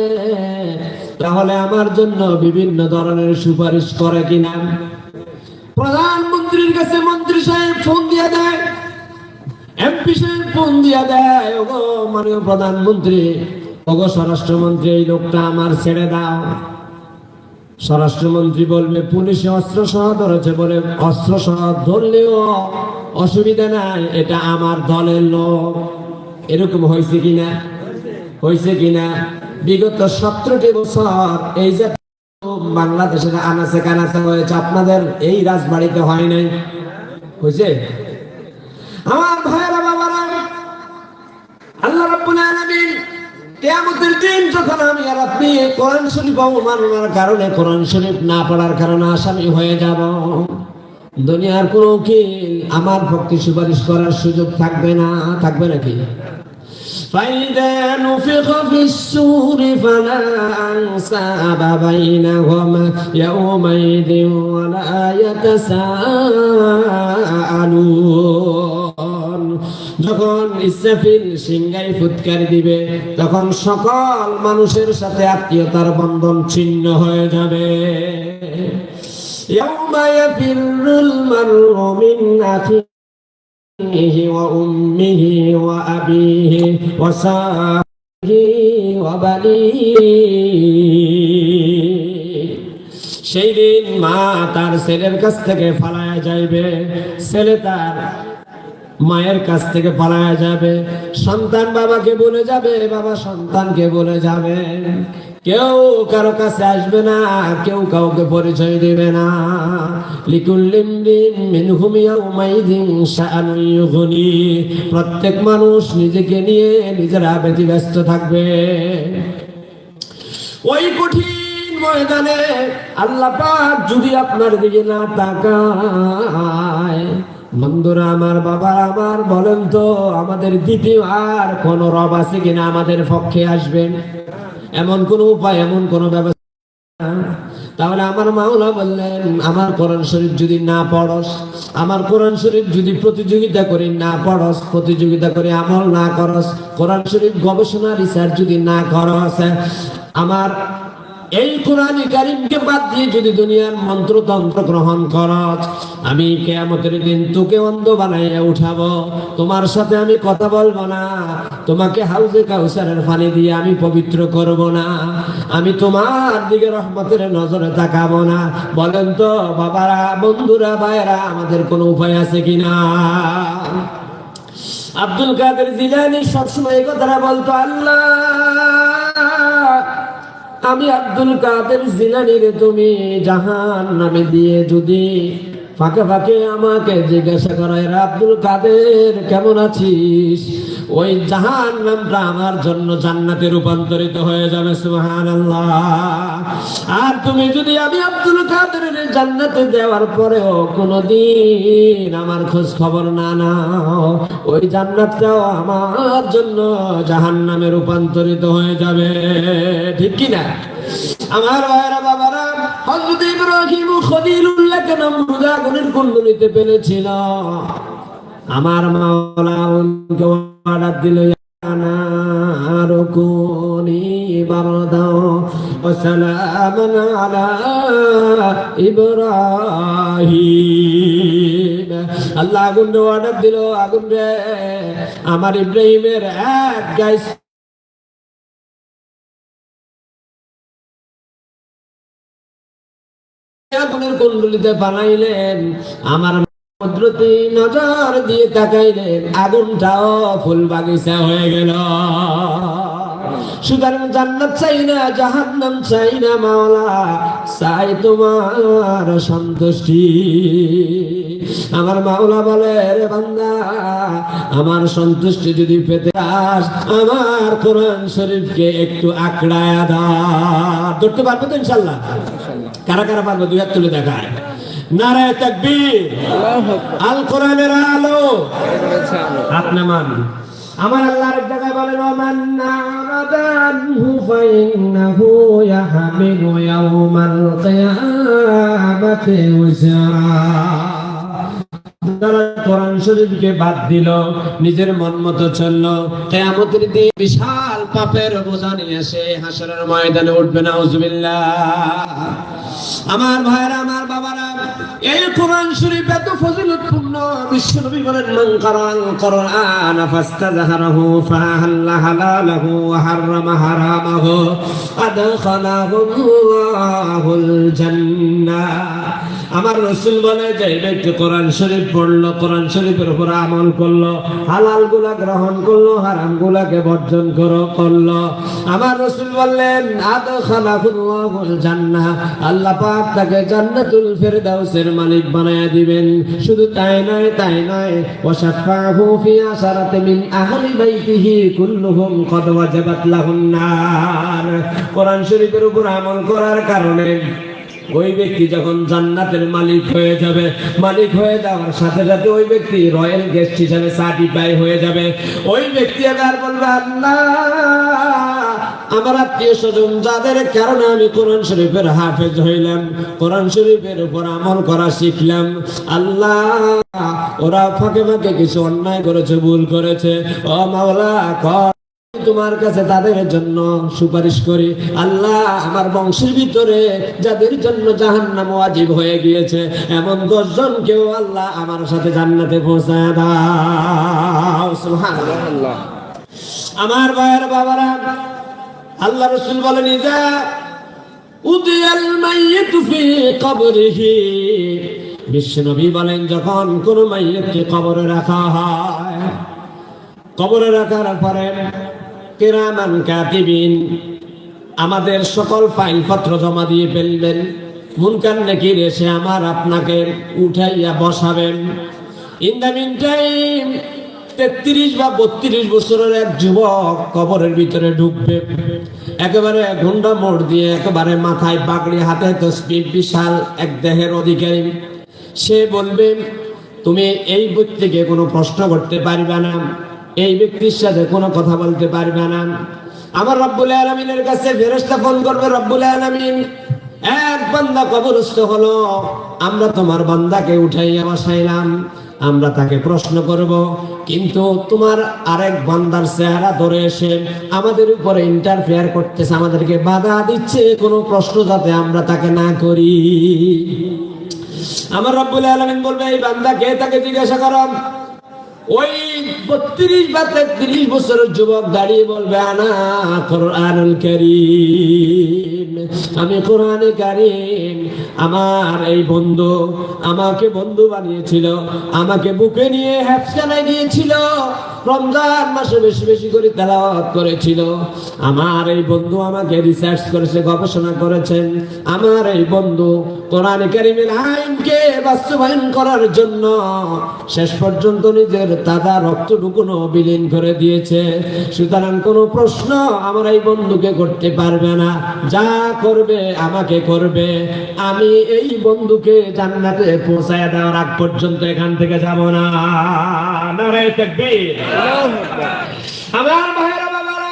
তাহলে আমার জন্য বিভিন্ন ধরনের সুপারিশ করে কিনা? প্রধানমন্ত্রীর কাছে মন্ত্রী সাহেব ফোন দিয়ে দেয়, এমপি সাহেব ফোন দিয়ে দেয়, ওগো মাননীয় প্রধানমন্ত্রী, ওগো স্বরাষ্ট্রমন্ত্রী, এই লোকটা আমার ছেড়ে দাও। স্বরাষ্ট্রমন্ত্রী বলবে পুলিশে অস্ত্র সহ ধরেছে, বলে অস্ত্র সহ ধরলেও অসুবিধা নাই, এটা আমার দলের লোক। এরকম হয়েছে কিনা? হয়েছে কিনা? বিগত 17টি বছর এই যে বাংলাদেশের আনাচে কানাচে হয়েছে, আপনাদের এই রাজবাড়িতে হয় নাই? হয়েছে? আমার ভাইরা বাবারা, আল্লাহ রাব্বুল আলামিন কিয়ামতের দিন যখন আমি আর আপনি কোরআন শরীফ অবমাননার কারণে, কোরআন শরীফ না পড়ার কারণে আসামি হয়ে যাব, দুনিয়ার কোনো উকিল আমার পক্ষে সুপারিশ করার সুযোগ থাকবে না। থাকবে নাকি? فَإِذَا نُفِخَ فِي الصُّورِ فَلَا أَنْسَابَ بَيْنَهُمْ يَوْمَئِذٍ وَلَا يَتَسَاءَلُونَ। যখন ইসরাফিল সিংহায় ফুৎকার দিবে, তখন সকল মানুষের সাথে আত্মীয়তার বন্ধন ছিন্ন হয়ে যাবে। ইয়াউমা ইয়াফিরুল মার'উ মিন আখিহি ওয়া উম্মিহি ওয়া আবিহি ওয়া সাহিবিহি ওয়া বানিহি। সেই দিন মা তার ছেলের কাছ থেকে পালায়া যাইবে, ছেলে তার মায়ের কাছ থেকে পালায়া যাবে, সন্তান বাবাকে বলে যাবে, বাবা সন্তানকে বলে যাবে। কেউ কারো কাছে আসবে না, কেউ কাউকে পরিচয় দিবে না। লিকুল্লি ইমরিন মিনহুম ইয়াউমাইযিন শাআনুন ইউগনি। প্রত্যেক মানুষ নিজেকে নিয়ে নিজেরা ব্যতিব্যস্ত থাকবে। ওই কঠিন ময়দানে আল্লাহ পাক যদি আপনার দিকে না তাকায়, বন্ধুরা আমার, বাবা আমার, বলেন তো আমাদের দ্বিতীয় আর কোন রব আছে কিনা আমাদের পক্ষে আসবেন? এমন কোন উপায়, এমন কোন ব্যবস্থা? তাহলে আমার মাওলা বললেন, আমার কোরআন শরীফ যদি না পড়স, আমার কোরআন শরীফ যদি প্রতিযোগিতা করে না পড়স, প্রতিযোগিতা করে আমল না করস, কোরআন শরীফ গবেষণা রিসার্চ যদি না করস, আমার এই কোরআন কারীমকে বাদ দিয়ে যদি দুনিয়ার মন্ত্রতন্ত্র গ্রহণ করস, আমি কিয়ামতের দিন তোকে অন্ধ বানাইয়া উঠাবো, তোমার সাথে আমি কথা বলবো না, তোমাকে হাউজে কাউসারের পানি দিয়ে আমি পবিত্র করব না, আমি তোমার দিকে রহমতের নজরে তাকাবো না। বলেন তো বাবারা, বন্ধুরা, ভাইরা, আমাদের কোনো উপায় আছে কিনা? আব্দুল কাদের জিলানী সবসময় এই কথাটা বলতো, আল্লাহ, আমি আব্দুল কাদের জিলানীর তুমি জাহান্নামে দিয়ে যদি ফাঁকে ফাঁকে আমাকে জিজ্ঞাসা করায়, আব্দুল কাদের কেমন আছিস, ওই জাহান্নামটা আমার জন্য জান্নাতে রূপান্তরিত হয়ে যাবে। সুবহানাল্লাহ। আর তুমি যদি আমি আব্দুল কাদের জান্নাতে দেওয়ার পরেও কোনদিন আমার খোঁজ খবর না নাও, ওই জান্নাতটাও আমার জন্য জাহান্নামে রূপান্তরিত হয়ে যাবে। ঠিক কি না? আমার ভাইরা বাবারা, হযরত ইব্রাহিম খলিলুল্লাহকে নমরুদ আগুনের কুণ্ডলিতে ফেলেছিল। আমার মাওলা উনকে অর্ডার দিল, নার কুনি বারদাও ওয়া সালামান আলা ইব্রাহিম। আল্লাহ আগুন অর্ডার দিল, আগুন রে আমার ইব্রাহিমের এক গায়ে আগুনের কুণ্ডলিতে বানাইলেন। আমার কুদরতি নজর দিয়ে তাকাইলেন, আগুনটাও ফুল বাগিচা হয়ে গেল। সুতরাং জান্নাত চাই না, জাহান্নাম চাই না, মাওলা চাই তোমার সন্তুষ্টি। আমার মাওলা বলে, রে বান্দা, আমার সন্তুষ্টি যদি পেতে চাস, আমার কোরআন শরীফকে একটু আঁকড়ায়া দাও। ধরতে পারবো তো ইনশাআল্লাহ? কারা কারা পারবো? দুই হাত তুলে দেখায়। নারায়ে তাকবীর। আল কোরআনের আলো, আপনি মান। আমার আল্লাহ এক জায়গায় বলেন, ওমান নারাদানহু ফাইন্নাহু ইয়াহমিলু ইয়াউমাল কিয়ামাতি ওয়াজরা। যারা কোরআন শরীফকে বাদ দিল, নিজের মন মতো চললো, কিয়ামতের দিন বিশাল পাপের বোঝা নিয়ে এসে হাসরের ময়দানে উঠবে। নাউজুবিল্লাহ। আমার ভাইরা, আমার বাবারা, এই কোরআন শরীফ এত ফজিলতপূর্ণ। বিশ্বনবী বলেন, মান কারাল কোরআন ফাস্তাযহারাহু ফাহাল্লা হালালাহু ওয়া হাররামা হারামাহু আদখালাহুল্লাহুল জান্নাহ। আমার রাসূল বলে, যে ব্যক্তি কোরআন শরীফ পড়লো, কোরআন শরীফের উপর আমল করলো, হালাল গুলা গ্রহণ করলো, হারাম গুলাকে বর্জন করলো, আমার রাসূল বললেন আদখালাহুল্লাহুল জান্নাহ, আল্লাহ পাক তাকে জান্নাতুল ফেরদাউসের মালিক বানায়া দিবেন। শুধু তাই নয়, ওয়াশাফাহু ফি আশারাতি মিন আহলি বাইতিহি কুল্লুহুম কদ ওয়াজাবাত লাহুন নার। কোরআন শরীফের উপর আমল করার কারণে ওই ব্যক্তি যখন জান্নাতের মালিক হয়ে যাবে, মালিক হয়ে যাওয়ার সাথে সাথে ওই ব্যক্তি রয়্যাল গেস্ট হিসেবে সার্টিফাই হয়ে যাবে। ওই ব্যক্তি আবার বলবে, আল্লাহ, আমার আত্মীয় স্বজন যাদের কারণে আমি কোরআন শরীফের হাফেজ হইলাম, কোরআন শরীফের উপর আমল করা শিখলাম, আল্লাহ, ওরা ফাঁকে ফাঁকে কিছু অন্যায় করেছে, ভুল করেছে, ও মাওলা, তোমার কাছে তাদের জন্য সুপারিশ করি। আল্লাহ, আমার বংশের ভিতরে যাদের জন্য জাহান্নাম ওয়াজিব হয়ে গিয়েছে, এমন 10 জনকেও আল্লাহ আমার সাথে জান্নাতে পৌঁছায় দাও। সুবহানাল্লাহ। আমার ভাইয়ের বাবারা, আল্লাহ রাসূল বলেন, ইজা উদিয়াল মাইয়িতু ফি কবরিহি, বিশ্বনবী বলেন, যখন কোন মাইয়িতকে কবরে রাখা হয়, কবরে রাখার পরে কিরামান কাতিবিন আমাদের সকল ফাইল পত্র জমা দিয়ে ফেলবেন। মুনকার নাকির এসে আমার আপনাকে উঠাইয়া বসাবেন। ইন দ্য মিন টাইম 33 বা 32 বছরের এক যুবক কবরের ভিতরে ঢুকবে, একেবারে গুন্ডা মোড় দিয়ে, একেবারে মাথায় পাগড়ি, হাতে তসবিহ, বিশাল এক দেহের অধিকারী। সে বলবে, তুমি এই ব্যক্তিকে কোনো প্রশ্ন করতে পারবে না, এই ব্যক্তির সাথে কোনো কথা বলতে পারবে না। আমার রব্বুল আলামিনের কাছে ফেরেশতা ফোন করবে, রব্বুল আলামিন, এক বান্দা কবরস্থ হলো, আমরা তোমার বান্দাকে উঠাইয়া বসাইলাম, আমরা তাকে প্রশ্ন করব, কিন্তু তোমার আরেক বান্দার চেহারা ধরে এসে আমাদের উপরে ইন্টারফেয়ার করতেছে, আমাদেরকে বাধা দিচ্ছে কোনো প্রশ্ন যাতে আমরা তাকে না করি। আমার রব্বুল আলামিন বলবে, এই বান্দাকে, তাকে জিজ্ঞাসা করো। ওই 32 বা 33 বছরের যুবক দাঁড়িয়ে বলবে, আনা কোরআনুল কারীম, আমি কোরআনে কারীম। আমার এই বন্ধু আমাকে বন্ধু বানিয়েছিল, আমাকে বুকে নিয়ে হেফসানায় দিয়েছিল, রমজান মাসে বেশি বেশি করে তেলাওয়াত করেছিল। আমার এই বন্ধু আমাকে রিসার্চ করেছে, গবেষণা করেছেন। আমার এই বন্ধু কোরআনে কারীমের আইনকে বাস্তবায়ন করার জন্য শেষ পর্যন্ত নিজের তাজা রক্তটুকুনো বিলীন করে দিয়েছে। সুতরাং কোনো প্রশ্ন আমার এই বন্ধুকে করতে পারবে না, যা করবে আমাকে করবে। আমি এই বন্ধুকে জান্নাতে পৌঁছায় দেওয়ার আগ পর্যন্ত এখান থেকে যাব না। নারায়ে তাকবীর। আমার ভাইরা বাবারা,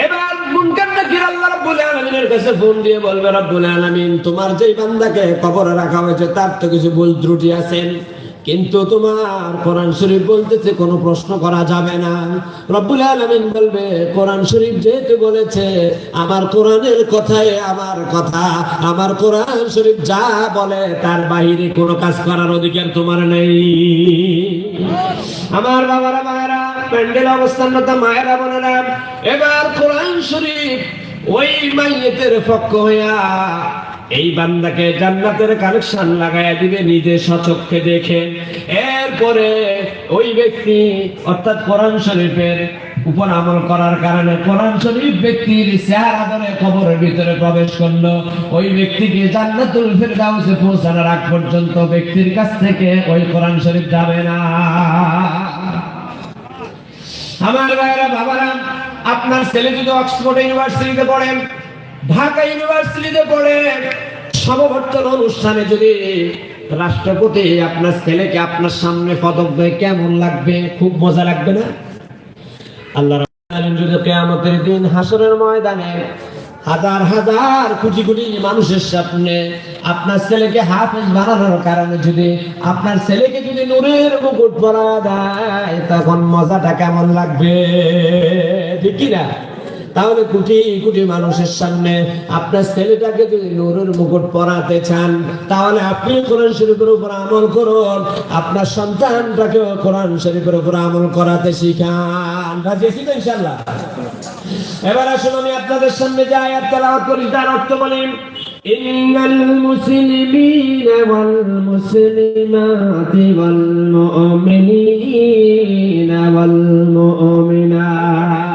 এবার মুনকার নাকির আল্লাহ রাব্বুল আলামিনের কাছে ফোন দিয়ে বলবে, রব্বুল আলামিন, তোমার যেই বান্দাকে কবরে রাখা হয়েছে তার তো কিছু ভুল ত্রুটি আছে, কিন্তু তোমার কোরআন শরীফ বলতেছে কোনো প্রশ্ন করা যাবে না। রব্বুল আলামিন বলবে, কোরআন শরীফ যেহেতু বলেছে, আমার কোরআনের কথায় আমার কথা, আমার কোরআন শরীফ যা বলে তার বাইরে কোনো কাজ করার অধিকার তোমার নেই। আমার বাবারা, মায়েরা, প্যান্ডেল অবস্থানরত মায়েরা, বোনেরা, এবার কোরআন শরীফ ওই মাইয়েতের পক্ষ হইয়া এই বান্দাকে জান্নাতের কানেকশন লাগাইয়া দিবে নিজে সচক্ষে দেখে। এরপরে ওই ব্যক্তি, অর্থাৎ কোরআন শরীফের উপর আমল করার কারণে কোরআন শরীফ ব্যক্তির চেহারা ধরে কবরের ভিতরে প্রবেশ করলো, ওই ব্যক্তিকে জান্নাতুল ফেরদাউসে পৌঁছানোর আগ পর্যন্ত ব্যক্তির কাছ থেকে ওই কোরআন শরীফ যাবে না। আমার ভাইরা বাবারা, আপনার ছেলে যদি অক্সফোর্ড ইউনিভার্সিটিতে পড়েন, ঢাকা ইউনিভার্সিটিতে পড়ে, সমাবর্তন অনুষ্ঠানে যদি রাষ্ট্রপতি আপনার ছেলেকে আপনার সামনে পদক দেয়, কেমন লাগবে? খুব মজা লাগবে না? আল্লাহ রাব্বুল আলামিন যদি কিয়ামতের দিন হাসরের ময়দানে হাজার হাজার কোটি কোটি মানুষের সামনে আপনার ছেলেকে হাফেজ বানানোর কারণে যদি আপনার ছেলেকে যদি নূরের মুকুট পরা দেয় তখন মজাটা কেমন লাগবে, ঠিক কি না? তাহলে কোটি কোটি মানুষের সামনে আপনার ছেলেটাকে যদি নূরের মুকুট পরাতে চান তাহলে আপনি কোরআন শরীফের উপর আমল করুন, আপনার সন্তানটাকেও কোরআন শরীফের উপর আমল করাতে শিখান। রাজি আছি তো ইনশাআল্লাহ? এবার আসুন আমি আপনাদের সামনে যে আয়াত তেলাওয়াত করি তার অর্থ বলি। ইন্নাল মুসলিমিনা ওয়াল মুসলিমাতি ওয়াল মুমিনিনা ওয়াল মুমিনাত,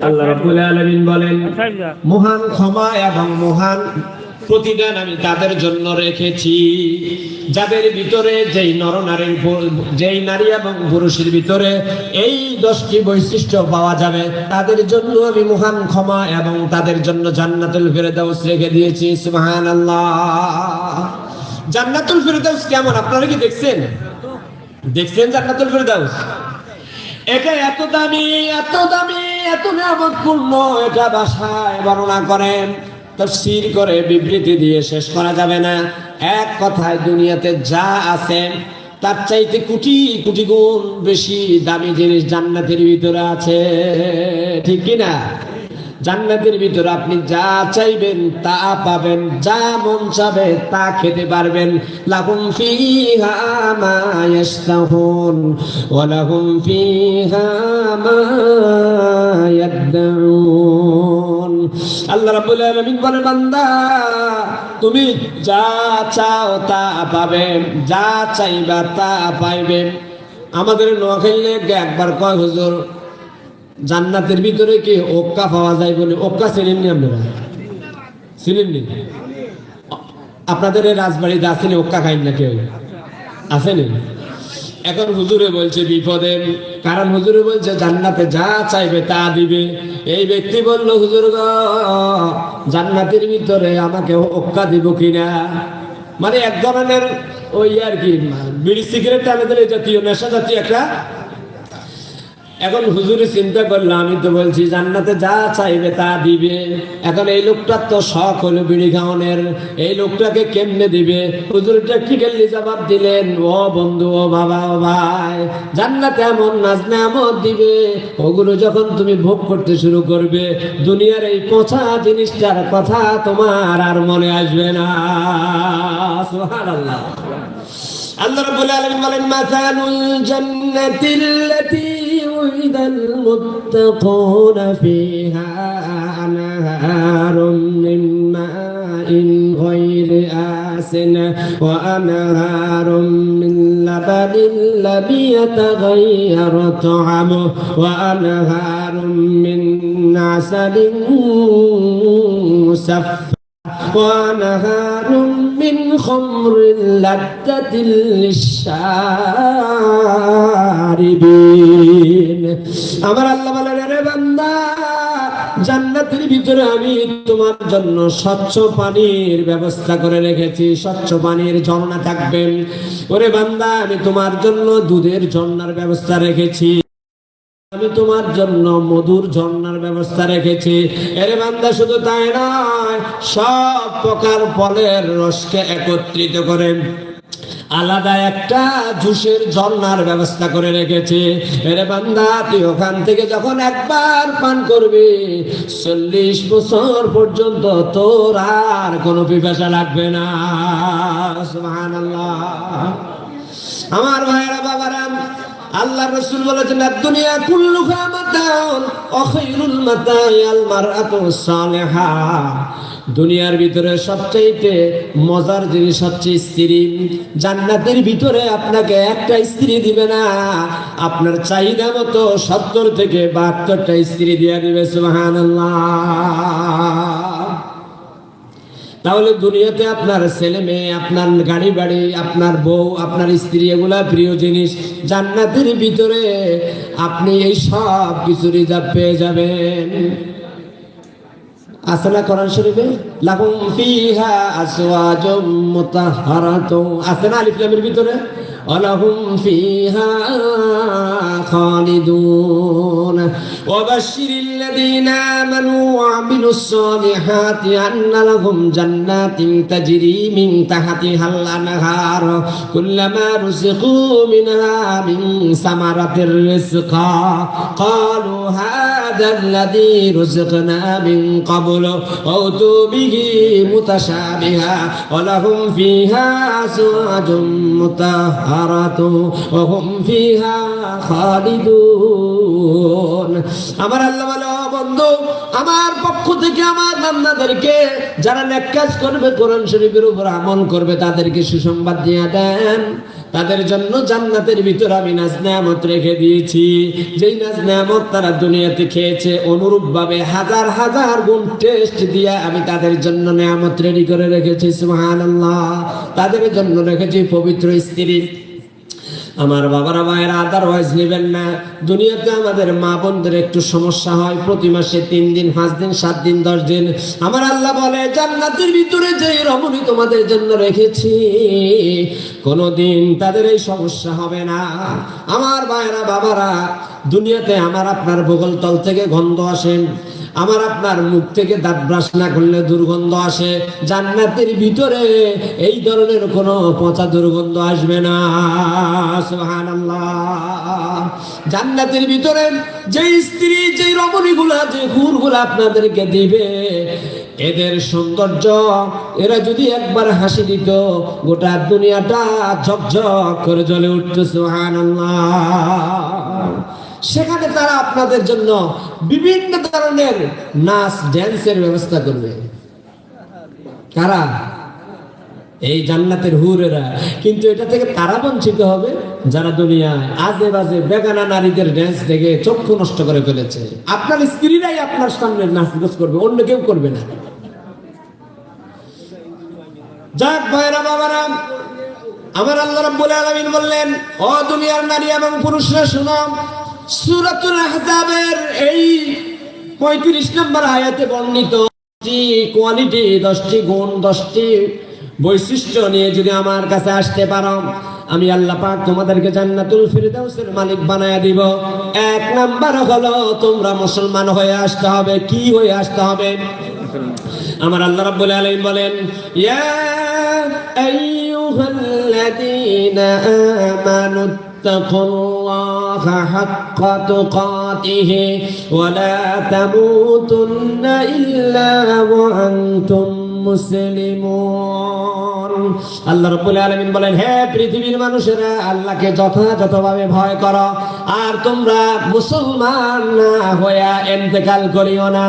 আল্লাহ রাব্বুল আলামিন বলেন মহান ক্ষমা এবং মহান প্রতিদান আমি তাদের জন্য রেখেছি যাদের ভিতরে যেই নারী এবং পুরুষের ভিতরে এই 10টি বৈশিষ্ট্য পাওয়া যাবে তাদের জন্য আমি মহান ক্ষমা এবং তাদের জন্য জান্নাতুল ফেরদাউস রেখে দিয়েছি। সুবহানাল্লাহ। জান্নাতুল ফেরদাউস কেমন আপনারা কি দেখছেন জান্নাতুল ফেরদাউস? এটা এত দামি এত দামি এত নিয়ামতপূর্ণ, এটা ভাষায় বর্ণনা করেন তাফসীর করে বিবৃতি দিয়ে শেষ করা যাবে না। এক কথায় দুনিয়াতে যা আছে তার চাইতে কোটি কোটি গুণ বেশি দামি জিনিস জান্নাতের ভিতরে আছে, ঠিক কি না? জান্নাতের ভিতরে আপনি যা চাইবেন তা পাবেন, যা মন চাবে তা খেতে পারবেন। লাহুম ফিহা মা ইয়াশতাহুন ওয়া লাহুম ফিহা মা ইয়াদউন। আল্লাহ রাব্বুল আলামিন বলেন বান্দা তুমি যা চাও তা পাবে, যা চাইবা তা পাইবে। আমাদের নোয়াখালীতে একবার কয় হুজুর জান্নাতের ভিতরে কি ওক্কা পাওয়া যায় বলে, ওক্কা চিনেননি আপনারা? চিনেননি? আপনাদের রাজবাড়িতে আসেনি ওক্কা খাইন না কেউ? আসেনি? এখন হুজুরে বলছে বিপদে, কারণ হুজুরে বলছে জান্নাতে যা চাইবে তা দিবে। এই ব্যক্তি বলল হুজুর গো জান্নাতের ভিতরে আমাকে ওক্কা দিব কিনা, মানে এক ধরনের ওই আর কি বিড়ি সিগারেট আমাদের জাতীয় নেশা জাতীয় একটা। এখন হুজুরে চিন্তা করলো আমি তো বলছি জান্নাতে যা চাইবে তা দিবে, এখন এই লোকটার তো শখ হলো বিড়ি খাওয়ানোর, এই লোকটাকে কেমনে দিবে? হুজুর প্র্যাকটিক্যালি জবাব দিলেন ও বন্ধু ও বাবা ও ভাই, জান্নাতে এমন নাজ নেয়ামত দিবে ওগুলো যখন তুমি ভোগ করতে শুরু করবে দুনিয়ার এই পচা জিনিসটার কথা তোমার আর মনে আসবে না। সুবহানাল্লাহ। আল্লাহ রাব্বুল আলামিন বলেন মাসালুল জান্নাতিল্লাতী উইদাল মুত্তাকুনা ফিহা আনহারুম মিন মাইন গায়রি আসিন ওয়া আনহারুম মিন লাবানিন লাম ইয়াতাগায়্যার তা'আমুহু ওয়া আনহারুম মিন আসালিন মুসাফফা وَنَهَارٌ مِّنْ خَمْرٍ لَذَّةٍ لِّلشَّارِبِينَ। আমার আল্লাহ বলেন রে বান্দা জান্নাতের ভিতরে আমি তোমার জন্য স্বচ্ছ পানির ব্যবস্থা করে রেখেছি, স্বচ্ছ পানির ঝর্ণা থাকবে। ওরে বান্দা আমি তোমার জন্য দুধের ঝর্ণার ব্যবস্থা রেখেছি, আমি তোমার জন্য মধুর ঝর্ণার ব্যবস্থা রেখেছি। এরে বান্দা শুধু তাই নয়, সব প্রকার ফলের রসকে একত্রিত করে আলাদা একটা জুসের ঝর্ণার ব্যবস্থা করে রেখেছে। এরে বান্দা তুই ওখান থেকে যখন একবার পান করবি 40 বছর পর্যন্ত তোর আর কোনো পিপাসা লাগবে না। সুবহানাল্লাহ। আমার ভাইরা বাবারা আল্লাহ রাসূল বলেছেন দুনিয়া কুল্লুহা মাতাউন ওয়া খায়রুল মাতাই আল মারআতু সালিহা। দুনিয়ার ভিতরে সবচেয়ে মজার জিনিস হচ্ছে স্ত্রী। জান্নাতের ভিতরে আপনাকে একটা স্ত্রী দিবে না, আপনার চাহিদা মতো 70 থেকে 72টা স্ত্রী দিয়ে দিবে। সুবহানাল্লাহ। তাহলে দুনিয়াতে আপনার ছেলে মেয়ে, আপনার গাড়ি বাড়ি, আপনার বউ, আপনার স্ত্রী এগুলা প্রিয় জিনিস। জান্নাতের ভিতরে আপনি এই সব কিছু রিজার্ভ পেয়ে যাবেন। আসলে কোরআন শরীফে লাহুম ফিহা আসওয়াজুম মুতাহহারাতুন আছে না আলিফ লামের ভিতরে, ولهم فيها خالدون وبشر الذين آمنوا وعملوا الصالحات أن لهم جنات تجري من تحتها الأنهار كلما رزقوا منها من ثمرة رزقا قالوا هذا الذي رزقنا من قبل أوتوا به متشابها ولهم فيها أزواج مطهرة وهم فيها খালিদুন। আমার আল্লাহ বলে, বন্ধু আমার পক্ষ থেকে আমার বান্দাদেরকে যারা নেক কাজ করবে, কোরআন শরীফের উপর আমল করবে, তাদেরকে সুসংবাদ দিয়ে দেন। তাদের জন্য জান্নাতের ভিতর আমি নাজ নেয়ামত রেখে দিয়েছি। যেই নাজ নেয়ামত তারা দুনিয়াতে খেয়েছে, অনুরূপ ভাবে হাজার হাজার গুণ টেস্ট দিয়ে আমি তাদের জন্য নেয়ামত রেডি করে রেখেছি। সুবহানাল্লাহ। তাদের জন্য রেখেছি পবিত্র স্ত্রী। আমার বাবারা মায়েরা আদারওয়াইজ নেবেন না। দুনিয়াতে আমাদের মা বোনদের একটু সমস্যা হয়, প্রতি মাসে 3 দিন 5 দিন 7 দিন 10 দিন। আমার আল্লাহ বলে, জান্নাতের ভিতরে যে রমণী তোমাদের জন্য রেখেছি, কোনোদিন তাদের এই সমস্যা হবে না। আমার মায়েরা বাবারা, দুনিয়াতে আমার আপনার বগল তল থেকে গন্ধ আসে, আমার আপনার মুখ থেকে দাঁত ব্রাশ না করলে দুর্গন্ধ আসে। জান্নাতের ভিতরে এই ধরনের কোনো পচা দুর্গন্ধ আসবে না। সুবহানাল্লাহ। জান্নাতের ভিতরে যে স্ত্রী, যে রমণীগুলা, যে হুরগুলা আপনাদেরকে দিবে, এদের সৌন্দর্য, এরা যদি একবার হাসি দিত, গোটা দুনিয়াটা ঝকঝক করে জ্বলে উঠত। সুবহানাল্লাহ। সেখানে তারা আপনাদের জন্য বিভিন্ন ধরনের নাচ ড্যান্সের ব্যবস্থা করবে। কারা? এই জান্নাতের হুরেরা। কিন্তু এটা থেকে তারা বঞ্চিত হবে যারা দুনিয়ায় আজে বাজে বেগানা নারীদের ড্যান্স থেকে চক্ষু নষ্ট করে ফেলেছে। আপনার স্ত্রীরাই আপনার সামনে নাচ গান করবে, অন্য কেউ করবে না। যাক ভাইরা বাবারা, আমার আল্লাহ রাব্বুল আলামিন বললেন, ও দুনিয়ার নারী এবং পুরুষরা শুনো, সূরাতুল আহজাবের এই 35 নম্বর আয়াতে বর্ণিত 10টি কোয়ালিটি, 10টি গুণ, 10টি বৈশিষ্ট্য নিয়ে যদি আমার কাছে আসতে পারো, আমি আল্লাহ পাক তোমাদেরকে জান্নাতুল ফিরদাউসের মালিক বানায়া দিব। 1 নাম্বার হলো তোমরা মুসলমান হয়ে আসতে হবে। কি হয়ে আসতে হবে? আমার আল্লাহ রাব্বুল আলামিন বলেন, ইয়া আইয়ুহাল্লাযীনা আমানু ইত্তাকুল্লাহা হাক্কা তুকাতিহি ওয়া লা তামুতুন্না ইল্লা ওয়া আনতুম মুসলিমুন। আল্লাহ রাব্বুল আলামিন বলেন, হে পৃথিবীর মানুষেরা, আল্লাহকে যথাযথভাবে ভয় করো, আর তোমরা মুসলমান না হয়ে ইন্তেকাল করিও না।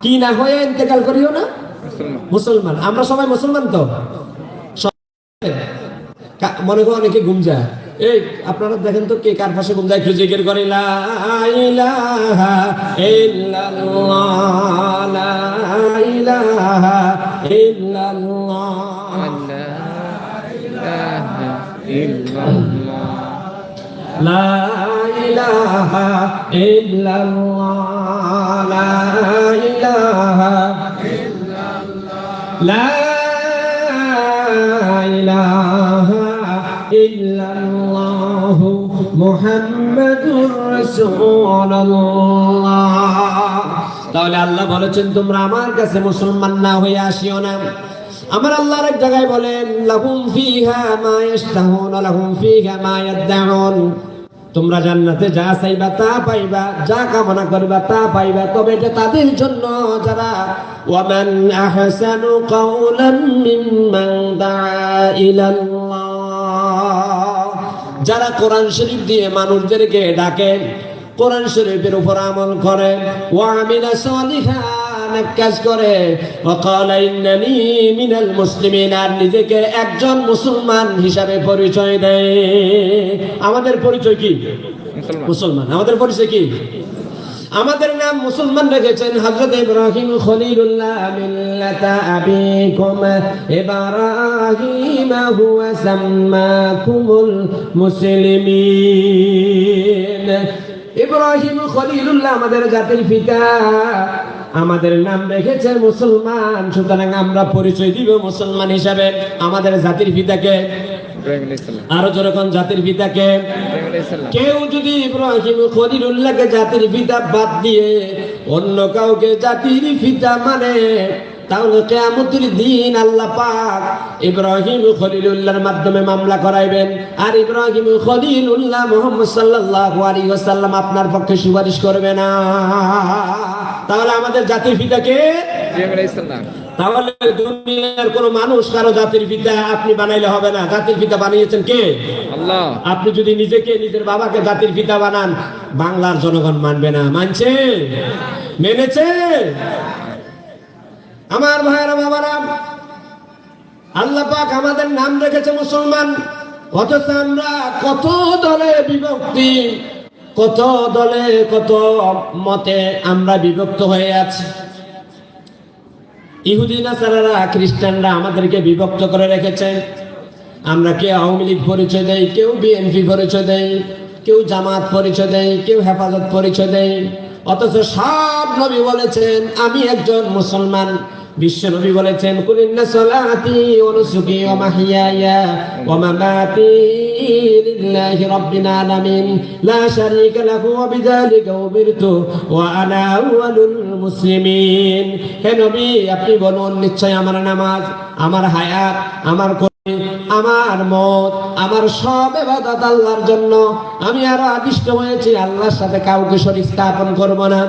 কি না হয়ে ইন্তেকাল করিও না? মুসলমান। আমরা সবাই মুসলমান তো? মনে করো অনেকে ঘুম যায়। এই আপনারা দেখেন তো কে কার পাশে ঘুম যায়, একটু জিকির করে লা ইলাহা ইল্লাল্লাহ, লা ইলাহা ইল্লাল্লাহ, লা ইলাহা ইল্লাল্লাহ, লা ইলাহা ইল্লাল্লাহ, লা ইলাহা ইল্লাল্লাহ, লা ইলাহা ইল্লাল্লাহ মুহাম্মাদুর রাসূলুল্লাহ। তাহলে আল্লাহ বলেছেন, তোমরা আমার কাছে মুসলমান না হয়ে আসিও না। আমার আল্লাহ এক জায়গায় বলেন, লাহুম ফিহা মা ইয়াশতাহুন লাহুম ফিহা মা ইয়াদউন। তোমরা জান্নাতে যা চাইবা তা পাইবা, যা কামনা করবা তা পাইবা, তবে এটা তাদের জন্য যারা ওয়ামান আহসানু কাওলাম মিম্মান দাআ ইলাল্লাহ, যারা কোরআন শরীফ দিয়ে মানুষদেরকে ডাকে, কোরআন শরীফের উপর আমল করে, ওয়া আমিলা সালিহান, কাজ করে, ওয়া ক্বালা ইন্নানি মিনাল মুসলিমিন, আর নিজেকে একজন মুসলমান হিসাবে পরিচয় দেয়। আমাদের পরিচয় কি? মুসলমান। আমাদের পরিচয় কি? আমাদের নাম মুসলমান রেখেছেন হযরত ইব্রাহিম খলিলুল্লাহ মিল্লাতা আবিকুম ইব্রাহিম হুয়া সাম্মাকুমুল মুসলিমিন। ইব্রাহিম খলিলুল্লাহ আমাদের জাতির পিতা, আমাদের নাম রেখেছে মুসলমান। সুতরাং আমরা পরিচয় দিব মুসলমান হিসাবে আমাদের জাতির পিতাকে। আরো যেরকম জাতির পিতাকে কেউ যদি ইব্রাহিম খলিলুল্লাহকে জাতির পিতা বাদ দিয়ে অন্য কাউকে জাতির পিতা মানে, তাহলে কিয়ামতের দিন আল্লাহ পাক ইব্রাহিম খলিলুল্লাহর মাধ্যমে মামলা করাইবেন, আর ইব্রাহিম খলিলুল্লাহ মুহাম্মদ সাল্লাল্লাহু আলাইহি ওয়াসাল্লাম আপনার পক্ষে সুপারিশ করবে না। তাহলে আমাদের জাতির পিতা কে? তাহলে দুনিয়ার কোন মানুষ কারো জাতির পিতা আপনি বানাইলে হবে না। জাতির পিতা বানিয়েছেন কে? আল্লাহ। আপনি যদি নিজেকে নিজের বাবাকে জাতির পিতা বানান, বাংলার জনগণ মানবে না। মানছে? মেনেছে? আমার ভাইয়েরা বাবারা, আল্লাহ পাক আমাদের নাম রেখেছে মুসলমান, অথচ আমরা কত দলে বিভক্তি, কত দলে কত মতে আমরা বিভক্ত হয়ে আছি। ইহুদি নাসারারা খ্রিস্টানরা আমাদেরকে বিভক্ত করে রেখেছে। আমরা কেউ আওয়ামী লীগ পরিচয় দেই, কেউ বিএনপি পরিচয় দেই, কেউ জামাত পরিচয় দেই, কেউ হেফাজত পরিচয় দেই, অথচ সব নবী বলেছেন আমি একজন মুসলমান। বিশ্ব নবী বলেছেন কুল ইন্না সলাতি ওয়া নুসুকি ওয়া মাহইয়ায়া ওয়া মামাতি লিল্লাহি রাব্বিল আলামিন লা শারীকা লাহু ওয়া বিযালিকা উমিরতু ওয়া আনা আউয়ালুল মুসলিমিন। হে নবী, আপনি বলুন নিশ্চয় আমার নামাজ, আমার হায়াত, আমার আমার মত, আমার সব ইবাদত আল্লাহর জন্য। আমি আরো আদিষ্ট হয়েছি আল্লাহর সাথে কাউকে শরীক স্থাপন করব না।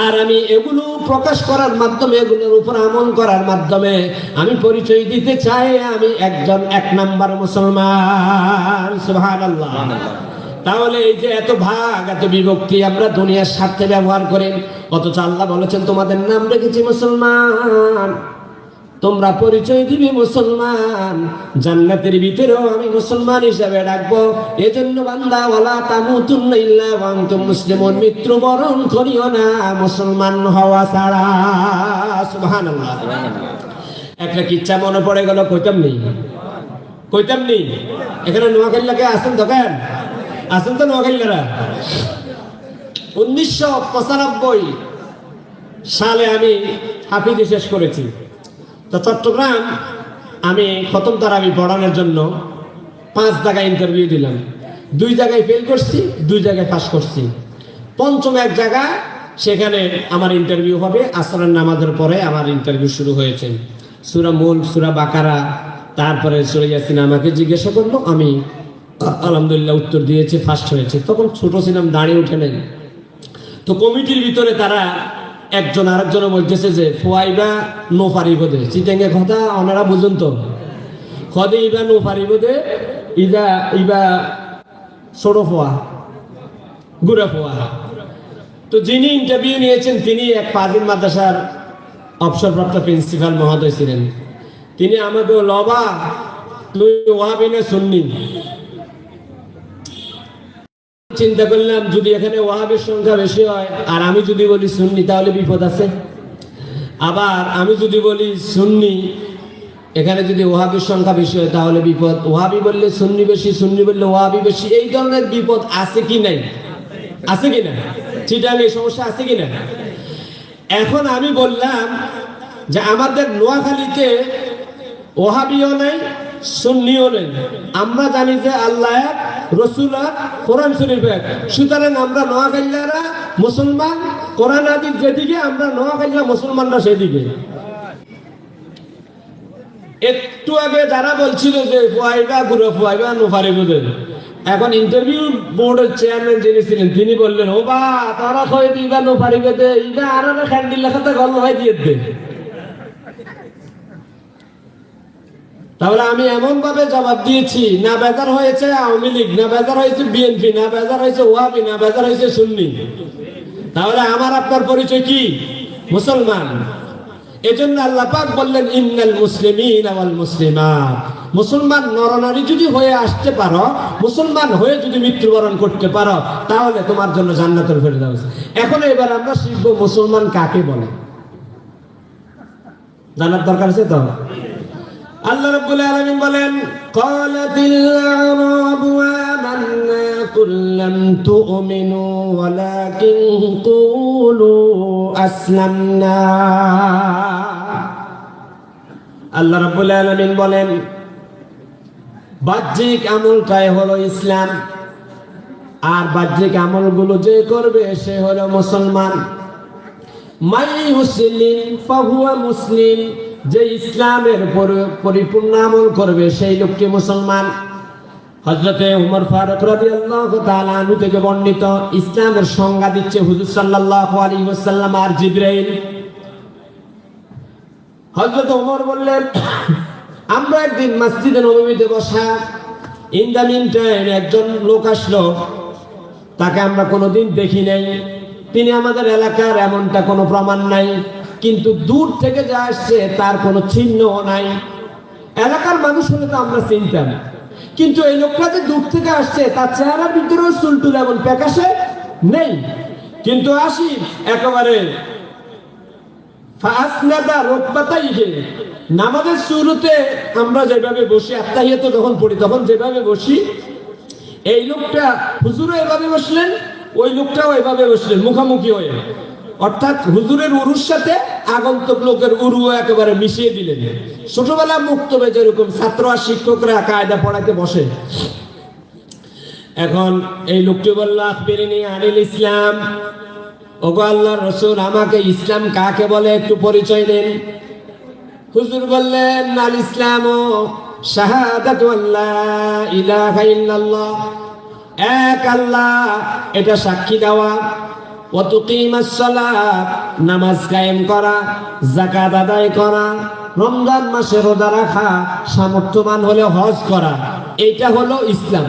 আর আমি এগুলো প্রকাশ করার মাধ্যমে, এগুলোর উপর আমল করার মাধ্যমে আমি পরিচয় দিতে চাই আমি একজন 1 নাম্বার মুসলমান। সুবহানাল্লাহ। তাহলে এই যে এত ভাগ, এত বিভক্তি আমরা দুনিয়ার স্বার্থে ব্যবহার করি, অথচ আল্লাহ বলেছেন তোমাদের নাম রেখেছি মুসলমান, তোমরা পরিচয় দিবে মুসলমান, জান্নাতের ভিতরেও আমি মুসলমান হিসেবে ডাকবো। এজন্য বান্দা ওয়ালা তামুতুন্না ইল্লা ওয়া আনতুম মুসলিমুন, মৃত্যুবরণ করিও না মুসলমান হওয়া ছাড়া। সুবহানাল্লাহ। একটা কিচ্ছা মনে পড়ে গেল, কইতাম নেই। এখানে নোয়াখালীকে আছেন দোকান, আছেন তো নোয়াখালীরা? 1995 সালে আমি হাফিজি শেষ করেছি। তো চট্টগ্রাম আমি খতম তারাবি পড়ানোর জন্য 5 জায়গায় ইন্টারভিউ দিলাম। 2 জায়গায় ফেল করছি, 2 জায়গায় পাস করছি। পঞ্চম এক জায়গা, সেখানে আমার ইন্টারভিউ হবে। আসরের নামাজের পরে আমার ইন্টারভিউ শুরু হয়েছে। সূরা মুলক, সূরা বাকারা, তারপরে সূরা ইয়াসিন আমাকে জিজ্ঞাসা করলো। আমি আলহামদুলিল্লাহ উত্তর দিয়েছি, ফার্স্ট হয়েছে। তখন ছোট ছিলাম, দাঁড়িয়ে উঠে নেই। তো কমিটির ভিতরে তারা একজন আরেকজনের বলতেছে যে ফুয়াইবা নো পারিব দে, চিটাঙ্গে কথা ওনারা বুঝুন তো, খদে ইবা নো পারিব দে, ইবা ছোট ফোয়া, গুড়া ফোয়া। তো যিনি ইন্টারভিউ নিয়েছেন তিনি এক ফাজিল মাদ্রাসার অবসরপ্রাপ্ত প্রিন্সিপাল মহোদয় ছিলেন। তিনি আমাকে লবা তুই ওয়াহাবি না সুন্নি? চিন্তা করলাম যদি এখানে ওয়াহাবের সংখ্যা বেশি হয় আর আমি যদি বলি সুন্নি, তাহলে বিপদ আছে। আবার আমি যদি বলি সুন্নি, এখানে যদি ওয়াহাবির সংখ্যা বেশি হয় তাহলে বিপদ। ওয়াহাবি বললে সুন্নি বেশি, সুন্নি বললে ওয়াহাবি বেশি, এই ধরনের বিপদ আছে কি নাই? আছে কিনা? চিটাঙ্গে এই সমস্যা আছে কিনা? এখন আমি বললাম যে আমাদের নোয়াখালীতে ওয়াহাবিও নাই, সুন্নিও নেই। আমরা জানি যে আল্লাহ এক, রসুল এক, কোরআন শরীফ এক। সুতরাং আমরা নোয়াখালীরা মুসলমান, কোরআন হাদিস যেদিকে, আমরা নোয়াখালীরা মুসলমানরা সেদিকে। একটু আগে যারা বলছিল যে ফুয়াইবা গুরু ফুয়াইবা নোফারি বুঝে, এখন ইন্টারভিউ বোর্ডের চেয়ারম্যান যিনি ছিলেন তিনি বললেন ও বা তারা কয়ে দিবা নোফারি বেদে ইবা আর খ্যান্ডিল লেখাতে গল্প হয় দিয়ে দে। তাহলে আমি এমন ভাবে জবাব দিয়েছি, না বেজার হয়েছে আওয়ামী লীগ, না বেজার হয়েছে বিএনপি, না বেজার হয়েছে ওয়াহাবি, না বেজার হয়েছে সুন্নি। তাহলে আমার আপনার পরিচয় কি? মুসলমান। এজন্য আল্লাহ পাক বললেন ইন্নাল মুসলিমিনা ওয়াল মুসলিমাত, মুসলমান নরনারী যদি হয়ে আসতে পারো, মুসলমান হয়ে যদি মৃত্যুবরণ করতে পারো, তাহলে তোমার জন্য জান্নাতুল ফেরদাউস। এখন এবার আমরা শিখব মুসলমান কাকে বলে। জানার দরকার আছে তো? আল্লাহ রাব্বুল আলামিন বলেন ক্বালাতিল আরাবু আমান্না কুল লাম তুমিনু ওয়ালাকিন কুলু আসলামনা। আল্লাহ রাব্বুল আলামিন বলেন বাহ্যিক আমলটাই হলো ইসলাম, আর বাহ্যিক আমলগুলো যে করবে সে হলো মুসলমান। মাই মুসলিম ফাহুয়া মুসলিম, যে ইসলামের পরিপূর্ণ আমল করবে সেই লোকটি মুসলমান। হযরতে ওমর ফারুক রাদিয়াল্লাহু তাআলা আনহু থেকে বর্ণিত, ইসলামের সংজ্ঞা দিচ্ছে হুজুর সাল্লাল্লাহু আলাইহি ওয়াসাল্লাম আর জিবরাইল। হযরত ওমর বললেন, আমরা একদিন মসজিদে নববীতে বসা, ইন দ্য মিন টাইম একজন লোক আসলো, তাকে আমরা কোনোদিন দেখি নাই, তিনি আমাদের এলাকার এমনটা কোনো প্রমাণ নাই, কিন্তু দূর থেকে যা আসছে তার কোনো চিহ্নও নাই। এলাকার মানুষ হলে তো আমরা চিনতাম, কিন্তু এই লোকটা যে দূর থেকে আসছে তার চেহারার ভিতরেও চুলটুল এমন প্যাকাশে নেই, কিন্তু আসি একেবারে ফাসনাদা রুকবাতাইহি, নামাজের শুরুতে আমরা যেভাবে বসি, আত্তাহিয়াত যখন পড়ি তখন যেভাবে বসি, এই লোকটা হুজুরও এভাবে বসলেন, ওই লোকটাও এভাবে বসলেন মুখামুখি হয়ে, অর্থাৎ হুজুরের উরুর সাথে আগন্তুক লোকের উরুও একেবারে মিশিয়ে দিলেন। ছোটবেলা মুক্তবে যেরকম ছাত্র আর শিক্ষকরা কায়দা পড়াতে বসে, এখন এই লোকটি বলল, আখবিরনি আনিল ইসলাম, ওগো আল্লাহর রাসূল আমাকে ইসলাম কাকে বলে একটু পরিচয় দেন। হুজুর বললেন, আল ইসলামু শাহাদাতু আল্লা ইলাহা ইল্লাল্লাহ, এক আল্লাহ এটা সাক্ষী দেওয়া, ওয়া তুকিমাস সালাত নামাজ কায়েম করা, যাকাত আদায় করা, রমজান মাসে রোজা রাখা, সামর্থ্যবান হলে হজ করা, এটা হলো ইসলাম।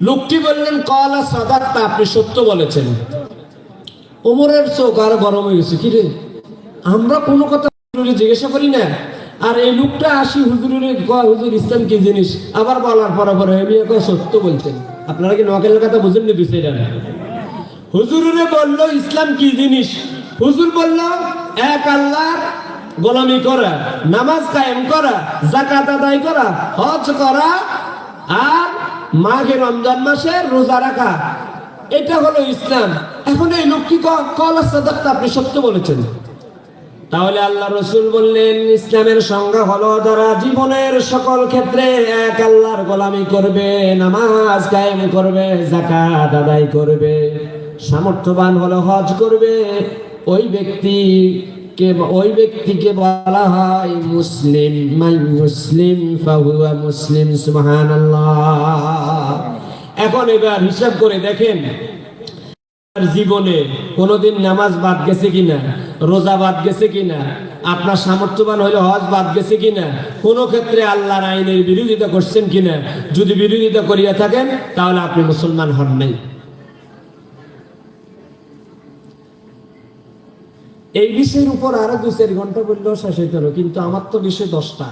লোকটি বললেন, ক্বালা সাদাকতা, আপনি সত্য বলেছেন। ওমরের চোখ আরো গরম হয়ে গেছে, কি রে, আমরা কোনো কথা জিজ্ঞাসা করি না, আর এই লোকটা আসি হুজুরের কয় হুজুর ইসলাম কি জিনিস, আবার বলার পরে আমি এখন সত্য বলছেন। আপনারা কি নোয়াখালীর কথা বুঝেন না? বিষয়টা হুজুরে বলল ইসলাম কি জিনিস, হুজুর বলল এক আল্লাহর গোলামি করা, নামাজ কায়েম করা, যাকাত আদায় করা, হজ করা, আর মাঘে রমজান মাসে রোজা রাখা, এটা হলো ইসলাম। এখন এই লোকটি ক্বালা সাদাকতা, আপনি সত্য বলেছেন। তাহলে আল্লাহ রাসূল বললেন, ইসলামের সংজ্ঞা হলো যারা জীবনের সকল ক্ষেত্রে এক আল্লাহর গোলামি করবে, নামাজ কায়েম করবে, যাকাত আদায় করবে, সামর্থ্যবান হলো হজ করবে, ওই ব্যক্তিকে বলা হয় মুসলিম। মান মুসলিম ফাহুয়া মুসলিম, সুবহানাল্লাহ। এখন এবার হিসাব করে দেখেন, জীবনে কোনোদিন নামাজ বাদ গেছে কিনা, রোজা বাদ গেছে কিনা, আপনার সামর্থ্যবান হইলে হজ বাদ গেছে কিনা, কোন ক্ষেত্রে আল্লাহর আইনের বিরোধিতা করছেন কিনা, যদি বিরোধিতা করিয়া থাকেন তাহলে আপনি মুসলমান হন নাই। এই বিষয়ের উপর আরো 2-4 ঘন্টা বললেও শেষ হইত না, কিন্তু আমার তো বিষয় 10টা।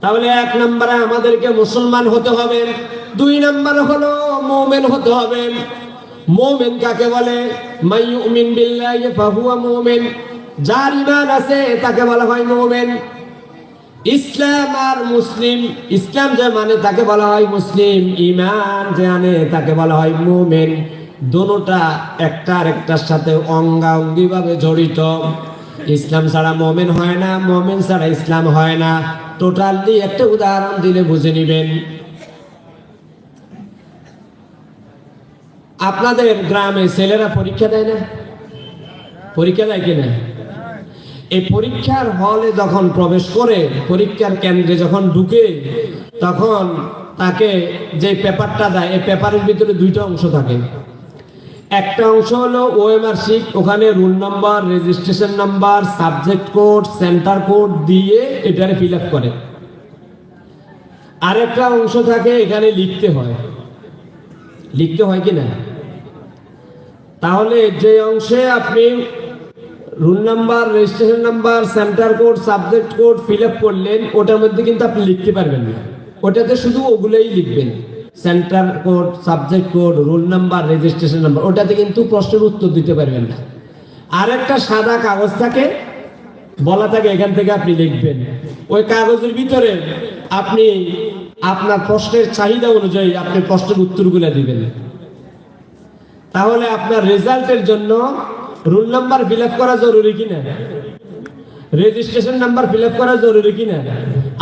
তাহলে 1 নম্বরে আমাদেরকে মুসলমান হতে হবে, 2 নম্বরে হলো মুমিন হতে হবে। মুমিন কাকে বলে? মাইয়ুমিন বিল্লাহি ফাহুয়া মুমিন, যার ঈমান আছে তাকে বলা হয় মুমিন। ইসলাম আর মুসলিম, ইসলাম যে মানে তাকে বলা হয় মুসলিম, ঈমান যে আনে তাকে বলা হয় মুমিন। দুটোটা একটা আরেকটার সাথে অঙ্গাঙ্গি ভাবে জড়িত। ইসলাম ছাড়া মুমিন হয় না, মুমিন ছাড়া ইসলাম হয় না। টোটালি একটা উদাহরণ দিলে বুঝে নিবেন। আপনাদের গ্রামে ছেলেরা পরীক্ষা দেয় না? পরীক্ষা দেয় কিনা? এই পরীক্ষার হলে যখন প্রবেশ করে, পরীক্ষার কেন্দ্রে যখন ঢুকে, তখন তাকে যে পেপারটা দেয়, এই পেপারের ভিতরে 2টা অংশ থাকে। একটা অংশ হলো ওএমআর শিট, ওখানে roll number, registration number, subject code, centre code দিয়ে এটারে ফিল আপ করে। আরেকটা অংশ থাকে, এখানে লিখতে হয়। লিখতে হয় কিনা? তাহলে যে অংশে আপনি roll number, registration number, centre code, subject code fill up করলেন, ওটার মধ্যে কিন্তু আপনি লিখতে পারবেন না। ওটাতে শুধু ওগুলোই লিখবেন, centre code, subject code, roll number, registration number. ওটাতে কিন্তু প্রশ্নের উত্তর দিতে পারবেন না। আরেকটা সাদা কাগজ থাকে, বলা থাকে এখান থেকে আপনি লিখবেন। ওই কাগজের ভিতরে আপনি আপনার প্রশ্নের চাহিদা অনুযায়ী আপনি প্রশ্নের উত্তরগুলো দিবেন। তাহলে আপনার রেজাল্টের জন্য রোল নাম্বার ফিল আপ করা জরুরি কিনা? রেজিস্ট্রেশন নাম্বার ফিল আপ করা জরুরি কিনা,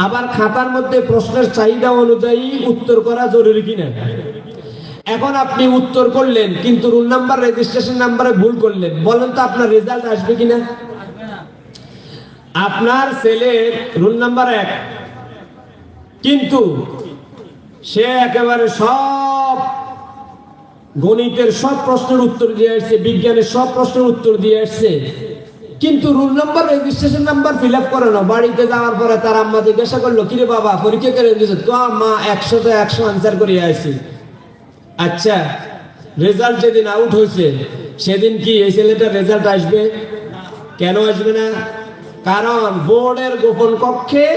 আবার খাতার মধ্যে প্রশ্নের চাহিদা অনুযায়ী উত্তর করা জরুরি কিনা। এখন আপনি উত্তর করলেন কিন্তু রোল নাম্বার রেজিস্ট্রেশন নাম্বারে ভুল করলেন, বলেন তো আপনার রেজাল্ট আসবে কিনা? আপনার ছেলের রোল নাম্বার 1, কিন্তু সে একেবারে সব গণিতের সব প্রশ্নের উত্তর দিয়ে আসছে, বিজ্ঞানের সব প্রশ্নের উত্তর দিয়ে আসছে, কিন্তু roll number registration number fill up করে না। বাড়িতে যাওয়ার পরে তার আম্মা জিজ্ঞাসা করলো, কিরে বাবা পরীক্ষা করে দিয়েছে? তো মা 100তে 100 আনসার করে আসছি। আচ্ছা, রেজাল্ট যেদিন আউট হয়েছে সেদিন কি এই ছেলেটার রেজাল্ট আসবে? কেন আসবে না? কারণ বোর্ডের গোপন কক্ষে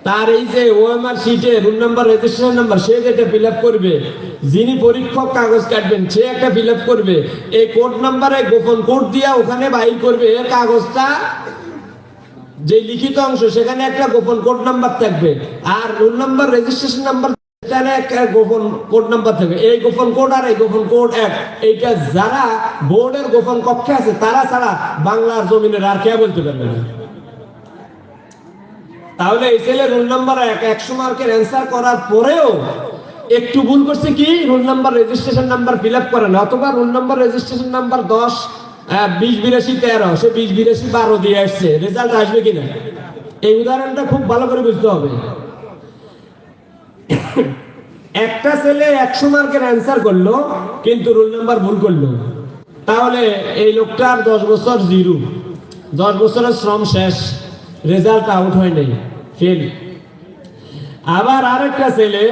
তার এই যে ওএমআর শিটে রোল নাম্বার রেজিস্ট্রেশন নাম্বার সে যেটা ফিল আপ করবে, যিনি পরীক্ষক কাগজ কাটবেন সে একটা ফিল আপ করবে, এই কোড নাম্বারে গোপন কোড দিয়া ওখানে বাইর করবে কাগজটা, যে লিখিত অংশ সেখানে একটা গোপন কোড নাম্বার থাকবে, আর রোল নাম্বার রেজিস্ট্রেশন নাম্বার একটা গোপন কোড নাম্বার থাকবে। এই গোপন কোড আর এই গোপন কোড এক, এইটা যারা বোর্ডের গোপন কক্ষে আছে তারা ছাড়া বাংলার জমিনের আর কে বলতে পারবে না। তাহলে এই ছেলে রোল নাম্বার 100 মার্কের অ্যান্সার করার পরেও একটু ভুল করছে, কি roll number registration number fill up করে না, অথবা রোল নাম্বার রেজিস্ট্রেশন নাম্বার 10 2082 13 সে 2082 12 দিয়ে আসছে, রেজাল্ট আসবে কিনা? এই উদাহরণটা খুব ভালো করে বুঝতে হবে। একটা ছেলে 100 মার্কের অ্যান্সার করলো কিন্তু রোল নাম্বার ভুল করলো, তাহলে এই লোকটার 10 বছর জিরো, 10 বছরের শ্রম শেষ, রেজাল্ট আউট হয় নাই, ফেল। আবার আরেকটা ছেলে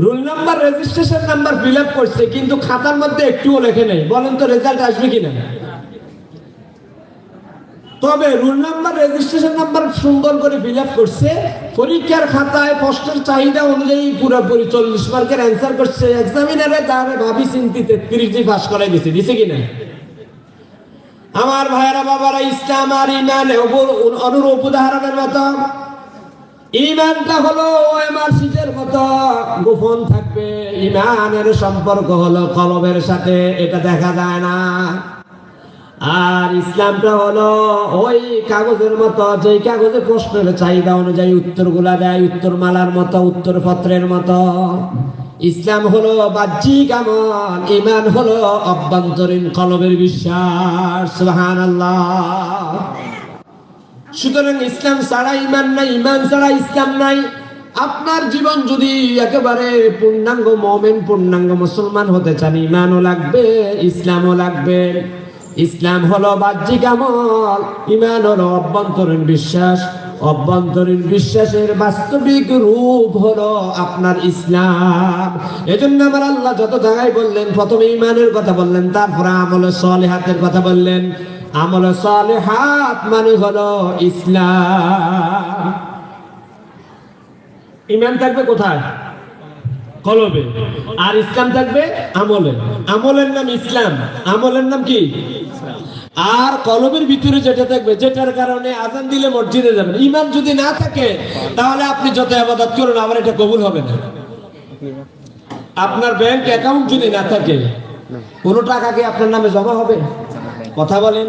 roll number registration number fill up করছে কিন্তু খাতার মধ্যে একটুও লেখে নাই, বলেন তো রেজাল্ট আসবে কিনা? তবে রোল নাম্বার রেজিস্ট্রেশন নাম্বার সুন্দর করে ফিল আপ করছে, পরীক্ষার খাতায় প্রশ্নের চাহিদা অনুযায়ী পুরোপুরি 40 মার্কের অ্যান্সার করছে, এক্সামিনারে তার ভাবি চিন্তিতে 30 দিয়ে পাস করাই দিছে কিনা? আমার ভাইয়েরা বাবারা, ইসলাম আর ইমান অনুরূপ উদাহরণের মতো। ইমানটা হলো ওএমআর শিটের মতো গোপন থাকবে, ইমানের সম্পর্ক হলো কলবের সাথে, এটা দেখা যায় না। আর ইসলামটা হলো ওই কাগজের মতো, যে কাগজে প্রশ্নের চাহিদা অনুযায়ী উত্তরগুলা দেয়, উত্তরমালার মতো, উত্তরপত্রের মতো। ইসলাম হলো বাহ্যিক আমল, ঈমান হলো অভ্যন্তরীণ কলবের বিশ্বাস। সুবহানাল্লাহ। সুতরাং ইসলাম ছাড়া ঈমান নাই, ঈমান ছাড়া ইসলাম নাই। আপনার জীবন যদি একেবারে পূর্ণাঙ্গ মুমিন, পূর্ণাঙ্গ মুসলমান হতে চান, ঈমানও লাগবে, ইসলামও লাগবে। ইসলাম হলো বাহ্যিক আমল, ঈমান হলো অভ্যন্তরীণ বিশ্বাস। অভ্যন্তরীণ বিশ্বাসের বাস্তবিক রূপ হলো আপনার ইসলাম। এজন্য আমার আল্লাহ যত জায়গায় বললেন, প্রথমে ঈমানের কথা বললেন, তারপরে আমলে সালেহাতের কথা বললেন। আমলে সালেহাত মানে হলো ইসলাম। ঈমান থাকবে কোথায়? কলবে। আর ইসলাম থাকবে আমলে। আমলের নাম ইসলাম, আমলের নাম কি? আর কলবের ভিতরে যেটা থাকবে, যেটার কারণে আজান দিলে মসজিদে যাবেন। ঈমান যদি না থাকে তাহলে আপনি যত ইবাদত করুন আমার এটা কবুল হবে না। আপনার ব্যাংক অ্যাকাউন্ট যদি না থাকে, কোনো টাকা কি আপনার নামে জমা হবে? কথা বলেন।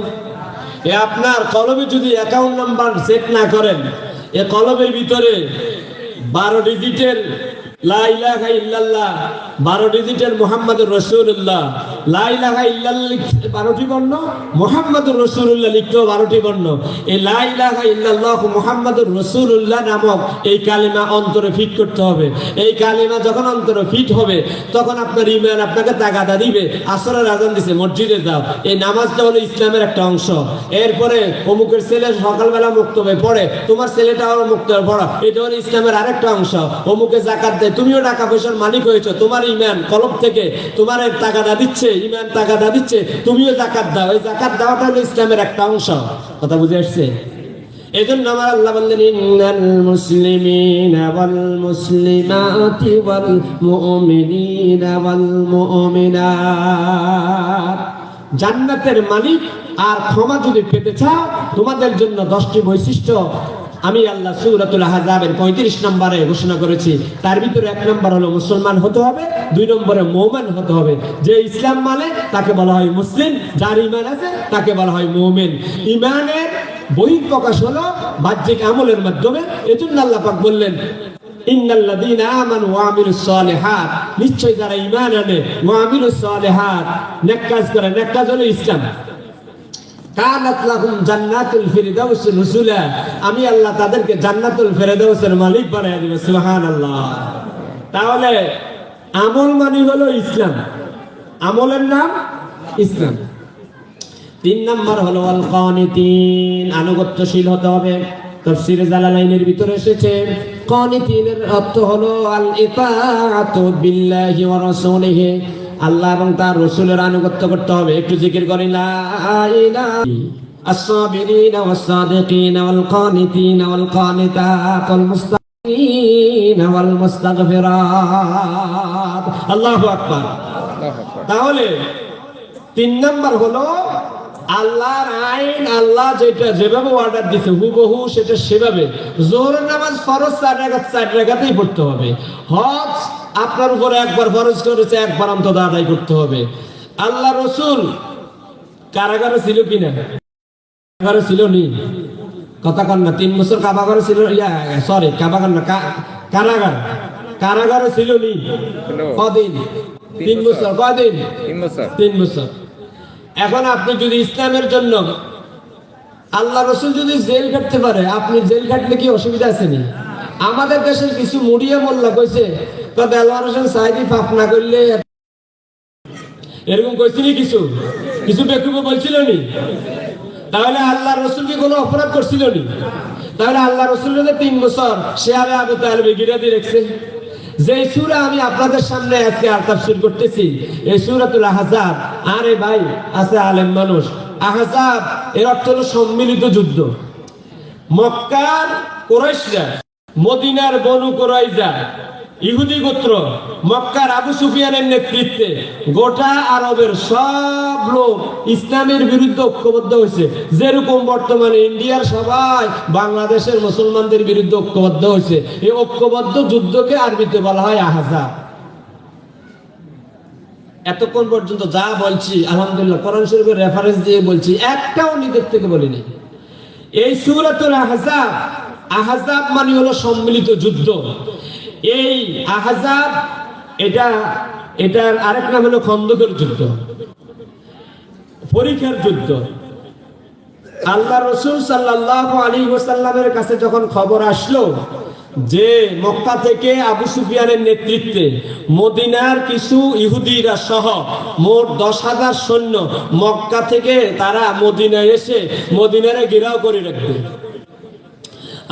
এ আপনার কলবে যদি অ্যাকাউন্ট নাম্বার সেট না করেন, এ কলবের ভিতরে 12 ডিজিটের লা ইলাহা ইল্লাল্লাহ, 12 ডিজিটের মুহাম্মাদুর রাসূলুল্লাহ, লা ইলাহা ইল্লাল্লাহ 12টি বর্ণ, মুহাম্মাদুর রাসূলুল্লাহ লিখতেও 12টি বর্ণ। এই লা ইলাহা ইল্লাল্লাহ মুহাম্মাদুর রাসূলুল্লাহ নামক এই কালিমা অন্তরে ফিট করতে হবে। এই কালিমা যখন অন্তরে ফিট হবে তখন আপনার ঈমান আপনাকে তাগাদা দিবে, আসরের আজান দিছে মসজিদে যাও। এই নামাজটা হলো ইসলামের একটা অংশ। এরপরে অমুকের ছেলে সকালবেলা মুক্তবে পড়ে, তোমার ছেলেটাও মুক্তবে পড়া, এটা হলো ইসলামের আরেকটা অংশ। অমুকে যাকাত দেয়, তুমিও টাকা পয়সার মালিক হয়েছো, তোমার ঈমান কলব থেকে তোমার তাগাদা দিচ্ছে, ঈমান তাগাদা দিচ্ছে, তুমিও যাকাত দাও। এই যাকাত দেওয়াটা হলো ইসলামের একটা অংশ। কথা বুঝে আসছে? এজন্য আমার আল্লাহ বললেন, ইন্নাল মুসলিমিনা ওয়াল মুসলিমাতি ওয়াল মুমিনিনা ওয়াল মুমিনাত, জান্নাতের মালিক আর ক্ষমা যদি পেতে চাও, তোমাদের জন্য 10টি বৈশিষ্ট্য আমি আল্লাহ সূরাতুল আহজাবের 35 নম্বরে ঘোষণা করেছি, তার ভিতরে 1 নম্বর হলো মুসলমান হতে হবে, 2 নম্বরে মুমিন হতে হবে। যে ইসলাম মানে তাকে বলা হয় মুসলিম, যার ঈমান আছে তাকে বলা হয় মুমিন। ঈমানের বহিঃপ্রকাশ হলো বাহ্যিক আমলের মাধ্যমে। এজন্য আল্লাহ পাক বললেন ইন্নাল্লাযীনা আমানু ওয়া আমিলুস সালিহাত, নিশ্চয় যারা ঈমান আনে ওয়া আমিলুস সালিহাত, নেক কাজ করে, নেক কাজ হলো ইসলাম, কানাত লাহুম জান্নাতুল ফিরদাউস নুজুলা, আমি আল্লাহ তাদেরকে জান্নাতুল ফিরদাউসের মালিক বানায় দেব। সুবহানাল্লাহ। তাহলে আমল মানে হলো ইসলাম, আমলের নাম ইসলাম। 3 নম্বর হলো আল কানিতিন, আনুগত্যশীল হতে হবে। তাফসীরে জালালাইনের ভিতরে এসেছে কানিতিনের অর্থ হলো আল ইতাআতু বিল্লাহি ওয়া রাসূলিহি, আল্লাহ এবং তার রাসূলের আনুগত্য করতে হবে। একটু জিকির করি লা ইলাহা আস-সাবিরিনা ওয়াস-সাদিকিনা ওয়াল কানিতিনা ওয়াল কানিতাত ওয়াল মুস্তাগফিরিনা ওয়াল মুস্তাগফিরাত। আল্লাহু আকবার। তাহলে 3 নম্বর হলো আল্লাহর আইন, আল্লাহ যেটা যেভাবে অর্ডার দিয়েছে হুবহু সেটা সেভাবে। জোহরের নামাজ ফরজ 4 রাকাত 4 রাকাতেই পড়তে হবে। হজ আপনার উপরে একবার ফরজ করেছে, একবার অন্তত আদায় করতে হবে। আল্লাহ রাসূল কারাগারে ছিল কিনা? কারাগারে ছিল নি? কথা কন না। 3 বছর কারাগারে ছিল, সরি কারাগার না, কারাগার, কারাগারে ছিল নি? কদিন? 3 বছর। কদিন? 3 বছর। এখন আপনি যদি ইসলামের জন্য, আল্লাহ রাসূল যদি জেল কাটতে পারে, আপনি জেল কাটলে কি অসুবিধা আছে নি? আমাদের দেশের কিছু মুড়িয়া মোল্লা কইছে দেলোয়ার হোসেন সাইদি পাপ না করলে, এরকম কইছি নি? কিছু কিছু বেকুব বলছিল নি? তাহলে আল্লাহ রাসূল কি কোনো অপরাধ করছিল নি? তাহলে আল্লাহ রাসূলের 3 বছর শেয়ারে আবু তালেব গিরাদি রেখেছে। যে সূরা আমি আপনাদের সামনে আজকে তাফসীর করতেছি, এই সূরাতুল আহজাব। আরে ভাই আছে আলেম মানুষ, আহজাব এর অর্থ হলো সম্মিলিত যুদ্ধ। মক্কার কুরাইশরা, মদিনার বনু কুরাইজা ইহুদি গোত্র, মক্কার আবু সুফিয়ানের নেতৃত্বে গোটা আরবের সব লোক ইসলামের বিরুদ্ধে ঐক্যবদ্ধ হয়েছে। যেরকম বর্তমানে ইন্ডিয়ার সবাই বাংলাদেশের মুসলমানদের বিরুদ্ধে ঐক্যবদ্ধ হয়েছে। এই ঐক্যবদ্ধ যুদ্ধকে আরবিতে বলা হয় আহজাব। এতক্ষণ পর্যন্ত যা বলছি আলহামদুলিল্লাহ কোরআন শরীফের রেফারেন্স দিয়ে বলছি, একটাও নিজের থেকে বলিনি। এই সূরাতুল আহজাব, আহজাব মানে হলো সম্মিলিত যুদ্ধ। এই আহজাব এটার আরেক নাম হলো খন্দকের যুদ্ধ, পরীক্ষার যুদ্ধ। আল্লাহ রাসূল সাল্লাল্লাহু আলাইহি ওয়াসাল্লামের কাছে যখন খবর আসলো যে মক্কা থেকে আবু সুফিয়ানের নেতৃত্বে মদিনার কিছু ইহুদিরা সহ মোট 10,000 সৈন্য মক্কা থেকে তারা মদিনায় এসে মদিনারে ঘেরাও করে রাখবে,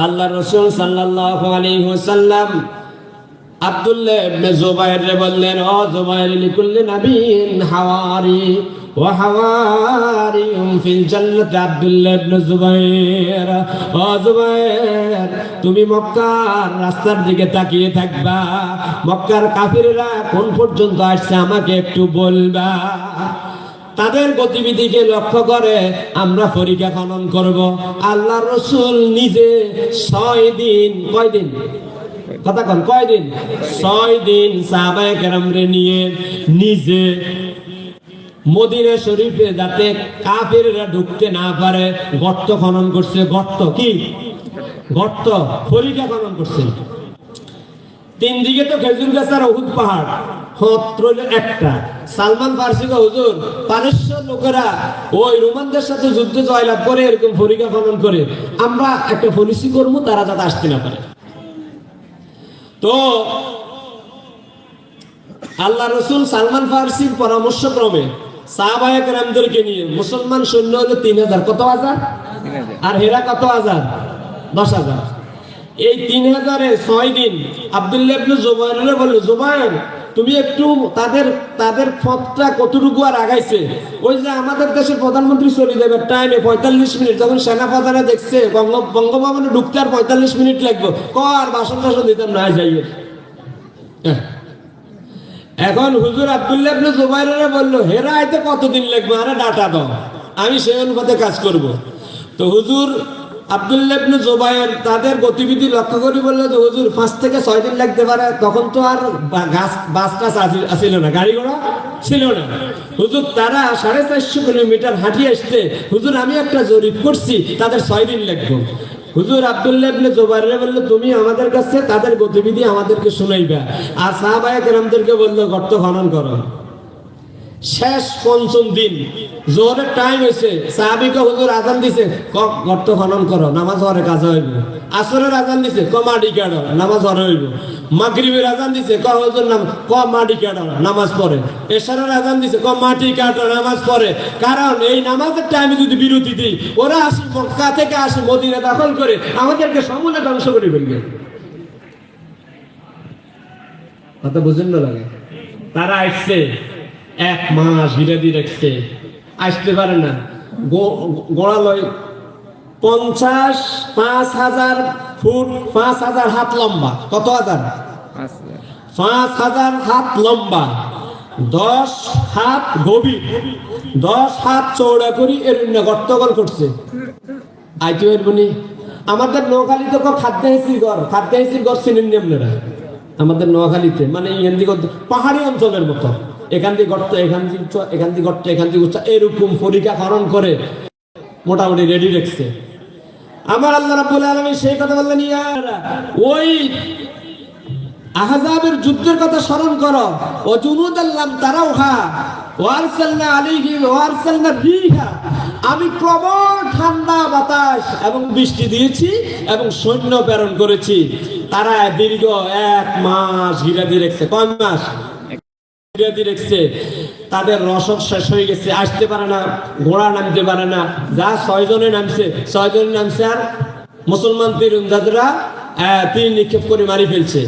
আল্লাহ রাসূল সাল্লাল্লাহু আলাইহি ওয়াসাল্লাম আব্দুল্লাহ ইবনে জুবাইর বললেন, ও জুবাইর, লিকুল্লি নাবিয়্যিন হাওয়ারি ওয়া হাওয়ারিয়ুম ফিল জান্নাত। আব্দুল্লাহ ইবনে জুবাইর, ও জুবাইর, তুমি মক্কার রাস্তার দিকে তাকিয়ে থাকবা, মক্কার কাফিররা কোন পর্যন্ত আসছে আমাকে একটু বলবা। তাদের গতিবিধিকে লক্ষ্য করে আমরা পরীক্ষা খনন করব। আল্লাহ রাসূল নিজে 6 দিন, কয়দিন? কথা কন, কয়দিন? 6 দিন সাহাবায়ে কেরামরে নিয়ে নিজে মদিনা শরীফে যাতে কাফেররা ঢুকতে না পারে গর্ত খনন করছে। গর্ত কি? গর্ত, পরীক্ষা খনন করছে। 3 দিকে তো খেজুর গাছ আর উহুদ পাহাড়, একটা। সালমান ফার্সি হুজুর, 500 লোকেরা ওই রোমানদের সাথে যুদ্ধে জয়লাভ করে এরকম পরীক্ষা খনন করে আমরা একটা পলিসি করবো তারা যাতে আসতে না পারে। তো আল্লাহ রাসূল সালমান ফার্সির পরামর্শ ক্রমে সাহাবায়ে কেরামদেরকে নিয়ে, মুসলমান সৈন্য হলো 3000, কত হাজার? আর হেরা কত হাজার? 10,000। এই 3000-এ 6 দিন আব্দুল্লাহ ইবনে জুবাইর বলল, জুবাইর তুমি একটু তাদের পথটা কতটুকু আর আগাইছে, ওই যে আমাদের দেশের প্রধানমন্ত্রী চলে যাবে টাইমে 45 মিনিট, যখন সেনাপ্রধানে দেখছে বঙ্গভবনে ঢুকতে আর 45 মিনিট লাগবে, আর বাসন টাসন দিতাম না যাইয়ে। এখন হুজুর আব্দুল্লাহ ইবনে জুবাইর বললো, হেরা আইতে কতদিন লাগবে? আরে ডাটা দাও, আমি সেই অনুপাতে কাজ করব। তো হুজুর আব্দুল্লাহ ইবনে জুবায়ের তাদের গতিবিধি লক্ষ্য করে বলল যে হুজুর 5 থেকে 6 দিন লাগতে পারে। তখন তো আর বাস টাস ছিল না, গাড়ি ঘোড়া ছিল না। হুজুর তারা 450 কিলোমিটার হাঁটি আসতে, হুজুর আমি একটা জরিপ করছি তাদের 6 দিন লাগবে। হুজুর আব্দুল্লাহ ইবনে জুবায়ের বলল তুমি আমাদের কাছে তাদের গতিবিধি আমাদেরকে শুনাইবা, আর সাহাবায়ে কেরামদেরকে বলল গর্ত খনন করো। শেষ 5ম দিন জোহরের টাইম হয়েছে, সাহাবীকে হুজুর আজান দিছে, গর্ত খনন করো, নামাজ হরে কাজা হইব। আসরের আজান দিছে, মাটি কাটো, নামাজ হরে হইব। মাগরিবের আজান দিছে, হুজুর মাটি কাটো, নামাজ পড়ে। এশারের আজান দিছে, মাটি কাটো, নামাজ পড়ে। কারণ এই নামাজের টাইমে যদি বিরতি দিই, ওরা আসি মক্কা থেকে আসি মদিনা দখল করে আমাদেরকে সমূলে ধ্বংস করে ফেলবে। কথা বুঝেন না লাগে? তারা আসছে 1 মাস বিরতি রাখছে, আসতে পারে না। গোড়ালয় 5,000 ফুট, 5,000 হাত লম্বা। কত হাজার? 5,000 হাত লম্বা, 10 হাত গভীর, 10 হাত চৌড়া করি এর গর্তগল করছে। আইতে পারবনি। আমাদের নোয়াখালীতে খাদ্যাইসির ঘর চিনেন আপনারা? আমাদের নোয়াখালীতে মানে পাহাড়ি অঞ্চলের মতো, এখান দিয়ে গর্ত, এখান দিয়ে উচ্চ, এখান দিয়ে গর্ত, এখান দিয়ে উচ্চ, এরকম পরীক্ষা খনন করে মোটামুটি রেডি রাখছে। আমার আল্লাহ রাব্বুল আলামিন সেই কথা বললেন, ওই আহজাবের যুদ্ধের কথা স্মরণ করো। ও জুনুদাল্লাম তারাউহা ওয়ারসালনা আলাইহিম ওয়ারসালনা ফীহা, আমি প্রবল ঠান্ডা বাতাস এবং বৃষ্টি দিয়েছি এবং সৈন্য প্রেরণ করেছি। তারা দীর্ঘ 1 মাস বিরতি রেখেছে। কয় মাস বিরতি রেখেছে? তাদের রসদ শেষ হয়ে গেছে, আসতে পারে না, ঘোড়া নামতে পারে না। যা 6 জনে নামছে, 6 জনে নামছে, আর মুসলমান তীরন্দাজরা তীর নিক্ষেপ করে মারি ফেলছে।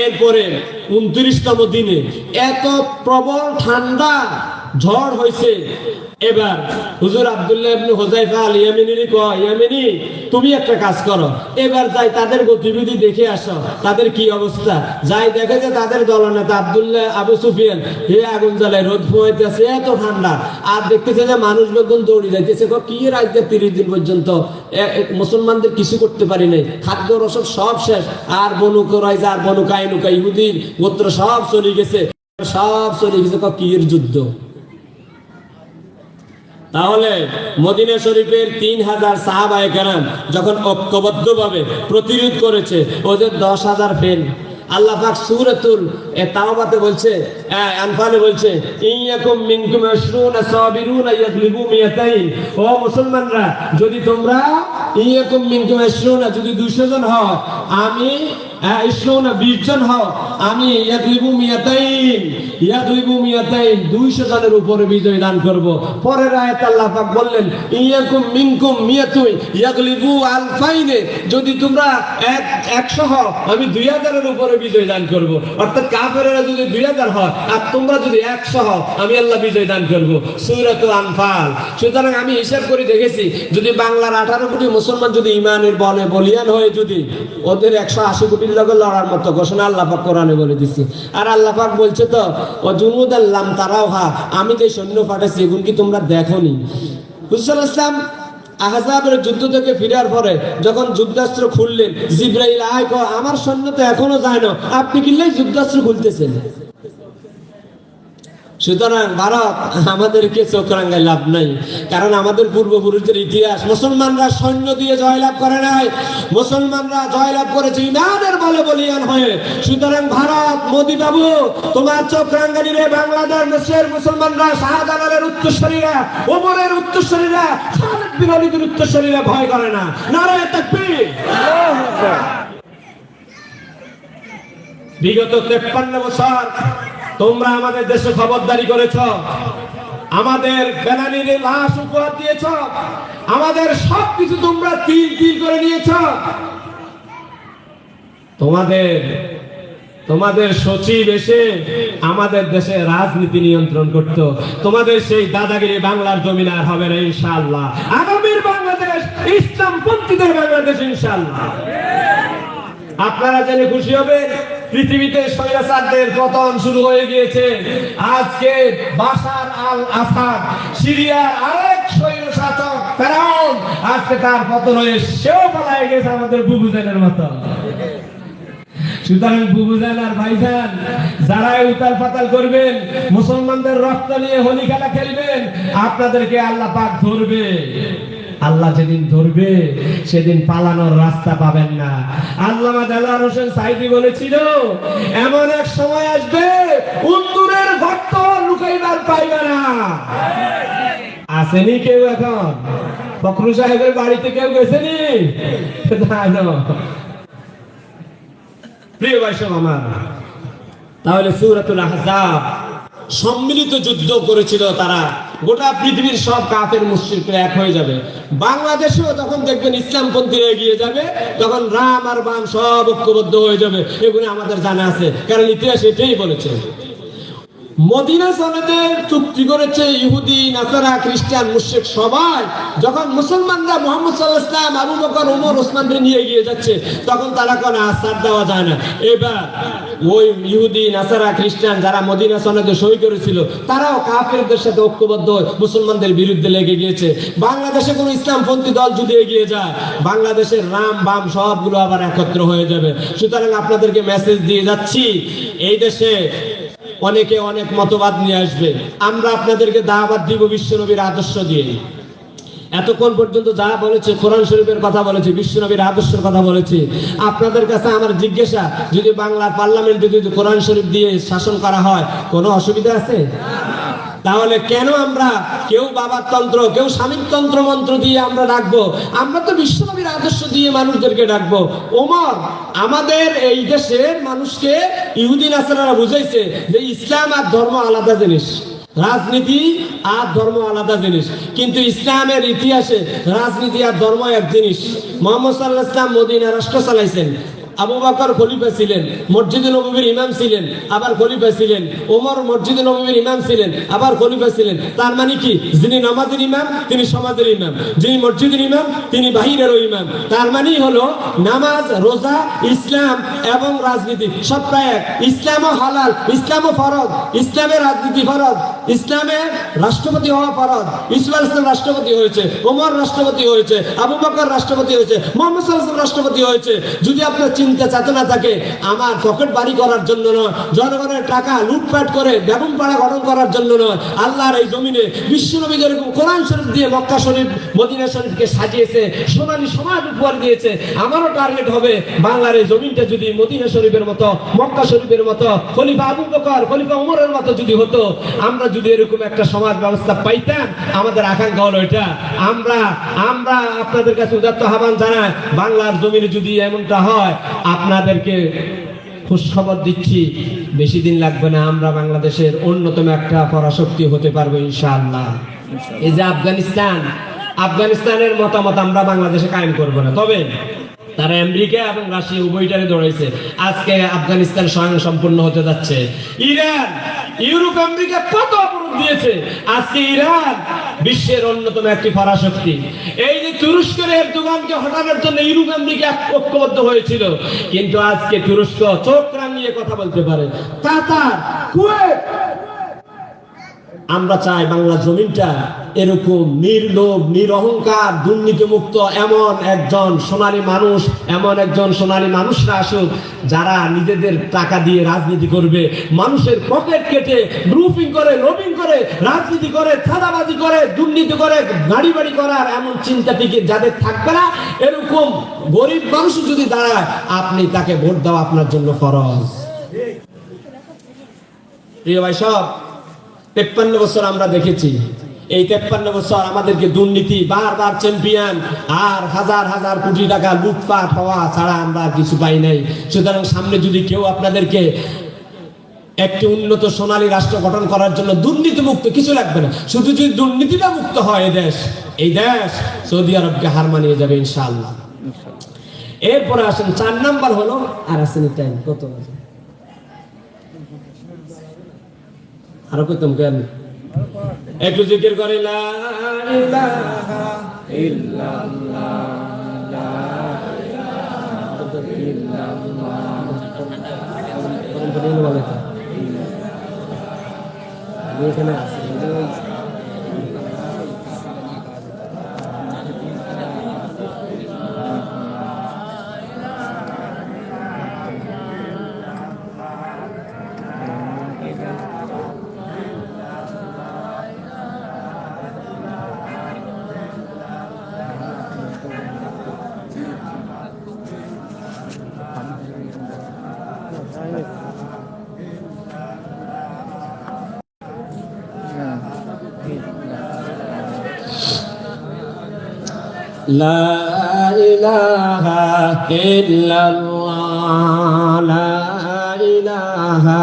এরপরে 29তম দিনে এত প্রবল ঠান্ডা ঝড় হয়েছে। এবার হুজুর আব্দুল্লাহ ইবনে হুযায়ফা আল ইয়ামানী কয়, ইয়ামানী তুমি একটা কাজ করো, এবার যাই তাদের গতিবিধি দেখে আসো, তাদের কি অবস্থা। যাই দেখে যে তাদের দলনেতা আব্দুল্লাহ আবু সুফিয়ান আগুন জ্বালায়, রোদ ফুয়াইতেছে, এত ঠান্ডা, আর দেখতেছে যে মানুষ লোকজন দৌড়ে যাইতেছে। কি রাজ্যে 30 দিন পর্যন্ত মুসলমানদের কিছু করতে পারি নাই, খাদ্য রসদ সব শেষ, আর বনু কুরাইজা আর বনু কাইনুকা ইহুদির গোত্র সব চলে গেছে, সব চলে গেছে। কি এর যুদ্ধ? তাহলে মদিনা শরীফের 3000 সাহাবায়ে কেরাম যখন ঐক্যবদ্ধভাবে প্রতিরোধ করেছে, ওদের 10,000 ফেল। আল্লাহ পাক সূরাতুল তাওবাতে বলছে, আনফালে বলছে, ইয়াকুম মিনকুম 20 সাবিরুনা ইয়াগলিবু মিয়াতাইন। ও মুসলমানরা, যদি তোমরা ইয়াকুম মিনকুম 20 যদি 200 জন হও, আমি 20 জন হও, আমি ইয়াগলিবু মিয়াতাইন 200 জনের উপরে বিজয় দান করব। পরের আয়াত আল্লাহ পাক বললেন, ইয়াকুম মিনকুম মিয়াতুই ইয়াগলিবু আলফাইন, যদি তোমরা 100 হও, আমি 2000 এর উপরে বিজয় দান করব। অর্থাৎ কাফেররা যদি 2000 হয় আর তোমরা যদি 100 হও, আমি আল্লাহ বিজয় দান করব। সূরাতুল আনফাল। সুতরাং আমি হিসাব করে দেখেছি, যদি বাংলার 18 কোটি মুসলমান যদি ঈমানের বলে বলিয়ান হয়ে যদি ওদের 180 কোটির লগে লড়ার মতো ঘোষণা আল্লাহ পাক কোরআনে বলে দিচ্ছে। আর আল্লাহ পাক বলছে তো, ও জুনুদাল্লাম তারাউহা, আমি যে সৈন্য পাঠাচ্ছি এগুলো কি তোমরা দেখোনি? রাসূল সাল্লাল্লাহু আলাইহি ওয়াসাল্লাম আহজাবের যুদ্ধ থেকে ফিরার পরে যখন যুদ্ধাস্ত্র খুললেন, জিবরাইল আয় কয়, আমার সৈন্য তো এখনো যায় না, আপনি কিনলেই যুদ্ধাস্ত্র খুলতেছেন। সুতরাং ভারত আমাদেরকে চোখ রাঙায় লাভ নাই, কারণ আমাদের পূর্বপুরুষদের ইতিহাস, মুসলমানরা সৈন্য দিয়ে জয়লাভ করে নাই, মুসলমানরা জয়লাভ করেছে ইমানের বলে বলিয়ান হয়ে। সুতরাং ভারত, মোদী বাবু, তোমার চোখ রাঙ্গানি রে, বাংলাদেশের মুসলমানরা শাহজালালের উত্তরসূরিরা, ওমরের উত্তরসূরিরা, খালিদ বিন ওয়ালিদের উত্তরসূরিরা ভয় করে না। নারায়ে তাকবীর। বিগত 53 বছর তোমরা আমাদের দেশে খবরদারি করেছ, আমাদের ফেলানির লাশ উপহার দিয়েছ, আমাদের সবকিছু তোমরা তিল তিল করে নিয়েছ। তোমাদের সচিব এসে আমাদের দেশে রাজনীতি নিয়ন্ত্রণ করত। তোমাদের সেই দাদাগিরি বাংলার জমিনে আর হবে না ইনশাআল্লাহ। আগামীর বাংলাদেশ ইসলামপন্থীদের বাংলাদেশ ইনশাআল্লাহ। আপনারা জেনে খুশি হবেন, পৃথিবীতে স্বৈরাচারদের পতন শুরু হয়ে গিয়েছে। আজকে বাশার আল আসাদ সিরিয়ার আরেক স্বৈর শাসক ফেরাউন আজকে তার পতন হয়ে সেও পালায় গেছে আমাদের বুবুজানের মতো। সুতরাং বুবুজান আর ভাইজান যারা উতাল পাতাল করবেন, মুসলমানদের রক্ত নিয়ে হোলি খেলা খেলবেন, আপনাদেরকে আল্লাহ পাক ধরবে। আল্লাহ যেদিন ধরবে সেদিন পালানোর রাস্তা পাবেন না। আল্লামা দেলোয়ার হোসেন সাঈদী বলেছিল, এমন এক সময় আসবে উত্তরের গর্ত লুকাইবার পাইবে না। আসেনি কেউ? এখন ফখরু সাহেবের বাড়িতে কেউ গেছেনি? প্রিয় ভাই সব আমার, তাহলে সূরাতুল আহজাব সম্মিলিত যুদ্ধ করেছিল তারা। গোটা পৃথিবীর সব কাফের মুশরিকরা এক হয়ে যাবে। বাংলাদেশেও তখন দেখবেন ইসলামপন্থীরা এগিয়ে যাবে, তখন রাম আর বাম সব ঐক্যবদ্ধ হয়ে যাবে। এগুলো আমাদের জানা আছে, কারণ ইতিহাস এটাই বলেছে। মদিনা সনদে চুক্তি করেছে ইহুদি, নাসারা, খ্রিস্টান, মুশরিক সবাই। যখন মুসলমানরা মুহাম্মদ সাল্লাল্লাহু আলাইহি ওয়াসাল্লাম, আবু বকর, ওমর, ওসমানকে নিয়ে এগিয়ে যাচ্ছে, তখন তারা কোন আসার দেওয়া যায় না। এবার ওই ইহুদি, নাসারা, খ্রিস্টান যারা মদিনা সনদে সই করেছিল, তারাও কাফেরদের সাথে ঐক্যবদ্ধ হয়ে মুসলমানদের বিরুদ্ধে লেগে গিয়েছে। বাংলাদেশে কোন ইসলামপন্থী দল যদি এগিয়ে যায়, বাংলাদেশের রাম বাম সবগুলো আবার একত্র হয়ে যাবে। সুতরাং আপনাদেরকে মেসেজ দিয়ে যাচ্ছি, এই দেশে অনেকে অনেক মতবাদ নিয়ে আসবে, আমরা আপনাদেরকে দাওয়াত দিব বিশ্বনবীর আদর্শ দিয়ে। এতক্ষণ পর্যন্ত যা বলেছে, কোরআন শরীফের কথা বলেছে, বিশ্বনবীর আদর্শের কথা বলেছি। আপনাদের কাছে আমার জিজ্ঞাসা, যদি বাংলা পার্লামেন্টে যদি কোরআন শরীফ দিয়ে শাসন করা হয়, কোনো অসুবিধা আছে? তাহলে কেন আমরা কেউ বাবার তন্ত্র, কেউ স্বামীর তন্ত্র মন্ত্র দিয়ে আমরা ডাকবো? আমরা তো বিশ্বনবীর আদর্শ দিয়ে মানুষদেরকে ডাকবো। ওমর আমাদের এই দেশের মানুষকে ইহুদি নাসারারা বুঝাইছে যে ইসলাম আর ধর্ম আলাদা জিনিস, রাজনীতি আর ধর্ম আলাদা জিনিস। কিন্তু ইসলামের ইতিহাসে রাজনীতি আর ধর্ম এক জিনিস। মুহাম্মদ সাল্লাল্লাহু আলাইহি ওয়াসাল্লাম মদিনা রাষ্ট্র চালাইছেন, আবু বকর খলিফা ছিলেন, মসজিদে নববীর ইমাম ছিলেন, আবার খলিফা ছিলেন। ওমর মসজিদে নববীর ইমাম ছিলেন, আবার খলিফা ছিলেন। তার মানে কি, যিনি নামাজের ইমাম তিনি সমাজের ইমাম, যিনি মসজিদের ইমাম তিনি বাহিরেরও ইমাম। তার মানেই হলো নামাজ, রোজা, ইসলাম এবং রাজনীতি সব প্রায় এক। ইসলামও হালাল, ইসলামও ফরজ, ইসলামের রাজনীতি ফরজ, ইসলামের রাষ্ট্রপতি হওয়া ফরজ। ইসমাইল ইসলাম রাষ্ট্রপতি হয়েছে, ওমর রাষ্ট্রপতি হয়েছে, আবু বকর রাষ্ট্রপতি হয়েছে, মুহাম্মদ সাল্লাল্লাহু আলাইহি ওয়াসাল্লাম রাষ্ট্রপতি হয়েছে। যদি আপনার চিন্তা চেতনা থাকে আমার পকেট বাড়ি করার জন্য নয়, জনগণের টাকা লুটপাট করে বেগম পাড়া গঠন করার জন্য নয়, আল্লাহর এই জমিনে বিশ্বনবী যেরকম কোরআন শরীফ দিয়ে মক্কা শরীফ, মদিনা শরীফকে সাজিয়েছে, সোনালী সমাজ উপহার দিয়েছে, আমারও টার্গেট হবে বাংলার এই জমিনটা যদি মদিনা শরীফের মতো, মক্কা শরীফের মতো, খলিফা আবু বকর, খলিফা ওমরের মতো যদি হতো, আমরা যদি এরকম একটা সমাজ ব্যবস্থা পাইতাম, আমাদের আকাঙ্ক্ষা হলো এটা। আমরা আপনাদের কাছে উদাত্ত আহ্বান জানাই, বাংলার জমিনে যদি এমনটা হয়, আপনাদেরকে খুশখবর দিচ্ছি, বেশি দিন লাগবে না, আমরা বাংলাদেশের অন্যতম একটা পরাশক্তি হতে পারবো ইনশাআল্লাহ। এই যে আফগানিস্তানের মতামত আমরা বাংলাদেশে কায়েম করব না, তবে তারা আমেরিকা এবং রাশিয়া উভয়টারে দৌড়াইছে। আজকে আফগানিস্তান স্বয়ং সম্পূর্ণ হতে যাচ্ছে। ইরান, ইউরোপ, আমেরিকা কত অবরোধ দিয়েছে, আজকে ইরান বিশ্বের অন্যতম একটি পরাশক্তি। এই যে তুরস্কের এরদোগানকে হটানোর জন্য ইউরোপ আমেরিকা ঐক্যবদ্ধ হয়েছিল, কিন্তু আজকে তুরস্ক চোখ রাঙিয়ে কথা বলতে পারে। কাতার, কুয়েত। আমরা চাই বাংলা জমিনটা এরকম নির্লোভ, নিরহংকার, দুর্নীতিমুক্ত এমন একজন সোনালী মানুষ, এমন একজন সোনালী মানুষরা আসুক, যারা নিজেদের টাকা দিয়ে রাজনীতি করবে, মানুষের পকেট কেটে গ্রুপিং করে, লবিং করে, রাজনীতি করে, চাঁদাবাজি করে, দুর্নীতি করে, গাড়ি বাড়ি করার এমন চিন্তা থেকে যাদের থাকবে না, এরকম গরিব মানুষ যদি দাঁড়ায়, আপনি তাকে ভোট দেওয়া আপনার জন্য ফরজ। প্রিয় ভাই সব, 53 বছর আমরা দেখেছি, এই 53 বছর আমাদেরকে দুর্নীতি বারবার চ্যাম্পিয়ন আর হাজার হাজার কোটি টাকা লুটপাট হওয়া ছাড়া আমরা কিছু পাই নাই। সুতরাং সামনে যদি কেউ আপনাদেরকে একটি উন্নত সোনালী রাষ্ট্র গঠন করার জন্য দুর্নীতি মুক্ত, কিছু লাগবে না, শুধু যদি দুর্নীতিটা মুক্ত হয় এই দেশ সৌদি আরবকে হার মানিয়ে যাবে ইনশাআল্লাহ। এরপরে আসেন 4 নাম্বার হলো, আর আসেন টাইম কত আছে, আরো কইতাম কেন, একটু জিকির করে লা ইলাহা ইল্লাল্লাহ, লা ইলাহা ইল্লাল্লাহ। এখানে আছে লা ইলাহা ইল্লাল্লাহ লা ইলাহা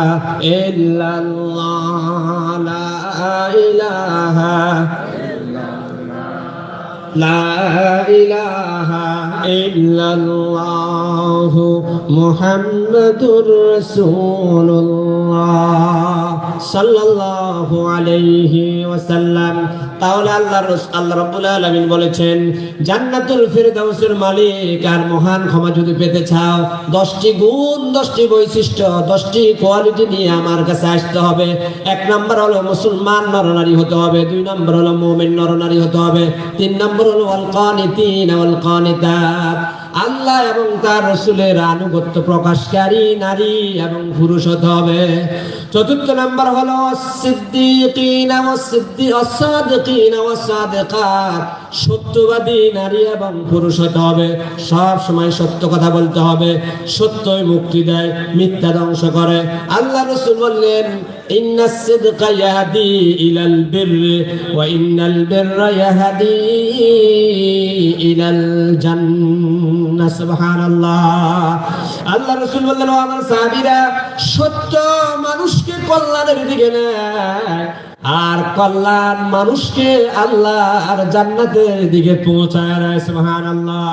ইল্লাল্লাহ লা ইলাহা লা ইলাহা ইল্লাল্লাহ মুহাম্মাদুর রাসূলুল্লাহ সাল্লাল্লাহু আলাইহি ওয়াসাল্লাম। তাহলে আল্লাহ রাব্বুল আলামিন বলেছেন, জান্নাতুল ফিরদাউসের মালিক আর মহান ক্ষমা যদি পেতে চাও, 10টি গুণ, 10টি বৈশিষ্ট্য, 10টি কোয়ালিটি নিয়ে আমার কাছে আসতে হবে। 1 নম্বর হলো মুসলমান নরনারী হতে হবে, 2 নম্বর হলো মুমিন নরনারী হতে হবে, 3 নম্বর হলো ওয়াল কানিতিন ওয়াল কানিতাত, আল্লাহ এবং তার রাসূলের আনুগত্য প্রকাশকারী নারী এবং পুরুষ হতে হবে। 4 নম্বর হলো সিদ্দিকিন ওয়াস-সাদিকিন ওয়াস-সাদিকাত, সত্যবাদী নারী এবং পুরুষ হতে হবে। সব সময় সত্য কথা বলতে হবে, সত্যই মুক্তি দেয়, মিথ্যা ধ্বংস করে। আল্লাহ রাসূল বললেন, ইন্নাস সিদকা ইয়াহদি ইলাল বিররি ওয়া ইন্নাল বিররা ইয়াহদি ইলাল জান্নাহ। সুবহানাল্লাহ। আল্লাহ রাসূল বললেন, ও আমার সাহাবীরা, সত্য মানুষকে কল্যাণের দিকে নেয়, আর কল্যাণ মানুষকে আল্লাহর জান্নাতের দিকে পৌঁছায় দেয়। সুবহানাল্লাহ।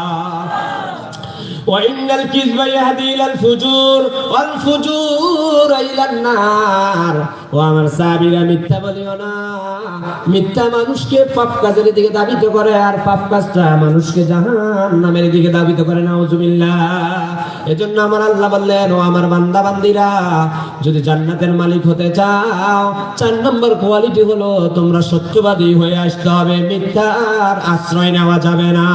وإن الكذب يهدي إلى الفجور والفجور إلى النار। ও আমার সাহাবীরা, মিথ্যা বলিও না, মিথ্যা মানুষকে পাপ কাজের দিকে ধাবিত করে, আর পাপ কাজটা মানুষকে জাহান্নামের দিকে ধাবিত করে। নাউজুবিল্লাহ। এজন্য আমার আল্লাহ বললেন, ও আমার বান্দা বান্দীরা, যদি জান্নাতের মালিক হতে চাও, 4 নম্বর কোয়ালিটি হলো তোমরা সত্যবাদী হয়ে আসতে হবে, মিথ্যার আশ্রয় নেওয়া যাবে না।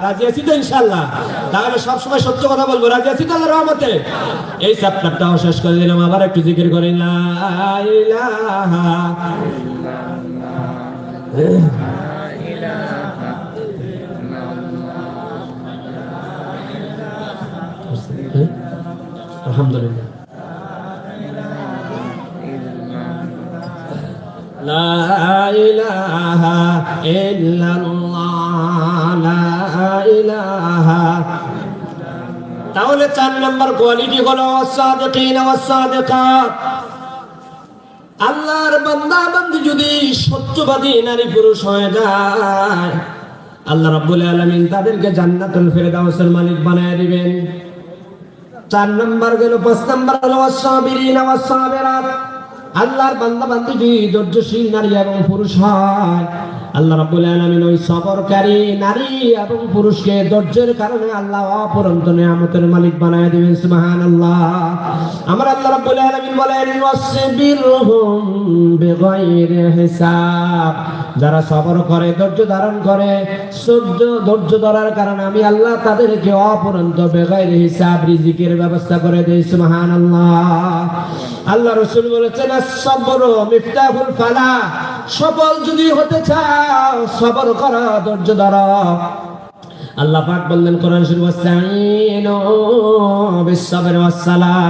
রাজি আছি তো ইনশাআল্লাহ? তাহলে সব সময় সত্য কথা বলবো। রাজি আছি তো আল্লাহর রহমতে? এই চ্যাপ্টারটাও শেষ করে দিলাম, আবার একটু জিকির করি, লা ইলাহা আলহামদুলিল্লাহ, লা ইলাহা ইল্লাল্লাহ লা ইলাহা। তাহলে 4 নম্বর কোয়ালিটি হলো সাদিকিন ওয়াস সাদিকাত। আল্লাহর বান্দা বান্দী যদি সত্যবাদী নারী পুরুষ হয়ে যায়, আল্লাহ রাব্বুল আলামিন তাদেরকে জান্নাতুল ফিরদাউসের মালিক বানায় দিবেন। 4 নম্বর গেল। 5 নম্বর হলো ওয়াস-সাবিরিন ওয়াস-সাবিরাত। আল্লাহর বান্দা বান্দী যদি ধৈর্যশীল নারী এবং পুরুষ হয়, আল্লাহ রাব্বুল আলামিন ওই সবরকারী নারী এবং পুরুষকে ধৈর্যের কারণে আল্লাহ অপরন্ত নিয়ামতের মালিক বানায় দিবেন। সুবহানাল্লাহ। আমার আল্লাহ রাব্বুল আলামিন বলেন, ওয়াসবিরহুম বিগাইরি হিসাব। যারা সবর করে, ধৈর্য ধারণ করে, ধৈর্য ধরার কারণে আমি আল্লাহ তাদেরকে অপরন্ত বিগাইরি হিসাব রিজিকের ব্যবস্থা করে দেই। সুবহানাল্লাহ। আল্লাহ রাসূল বলেছেন, আস-সাবরু মিফতাহুল ফালাহ। সফল যদি হতে চাও, সবর করো, ধৈর্য ধরো। আল্লাহ পাক বললেন কোরআন শরীফে, ওয়াস্তাঈনু বিস-সাবরি ওয়াস-সালাহ।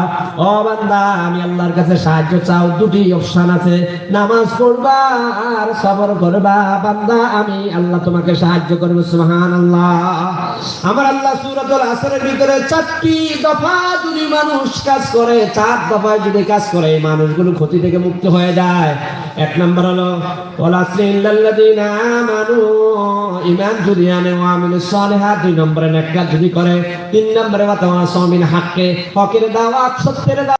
ও বান্দা, আমি আল্লাহর কাছে সাহায্য চাও, 2টি অপশন আছে, নামাজ পড়বা আর সবর করবা। বান্দা, আমি আল্লাহ তোমাকে সাহায্য করব। সুবহানাল্লাহ। আমার আল্লাহ সূরাতুল আসরের ভিতরে 4টি দফা যদি মানুষ কাজ করে, 4 দফায় যদি কাজ করে, এই মানুষগুলো ক্ষতি থেকে মুক্ত হয়ে যায়। 1 নম্বর হলো ওয়াল আসরি ইন্নাল্লাযীনা আমানু, ঈমান যদি আনে, ওয়া আমিলুস সালিহাত, 2 নম্বরে নেক কাজ যদি করে, 3 নম্বরে ওয়া তাওয়াসাউ বিল হাক্কি, হকের দাওয়াত, সত্যের দাওয়াত।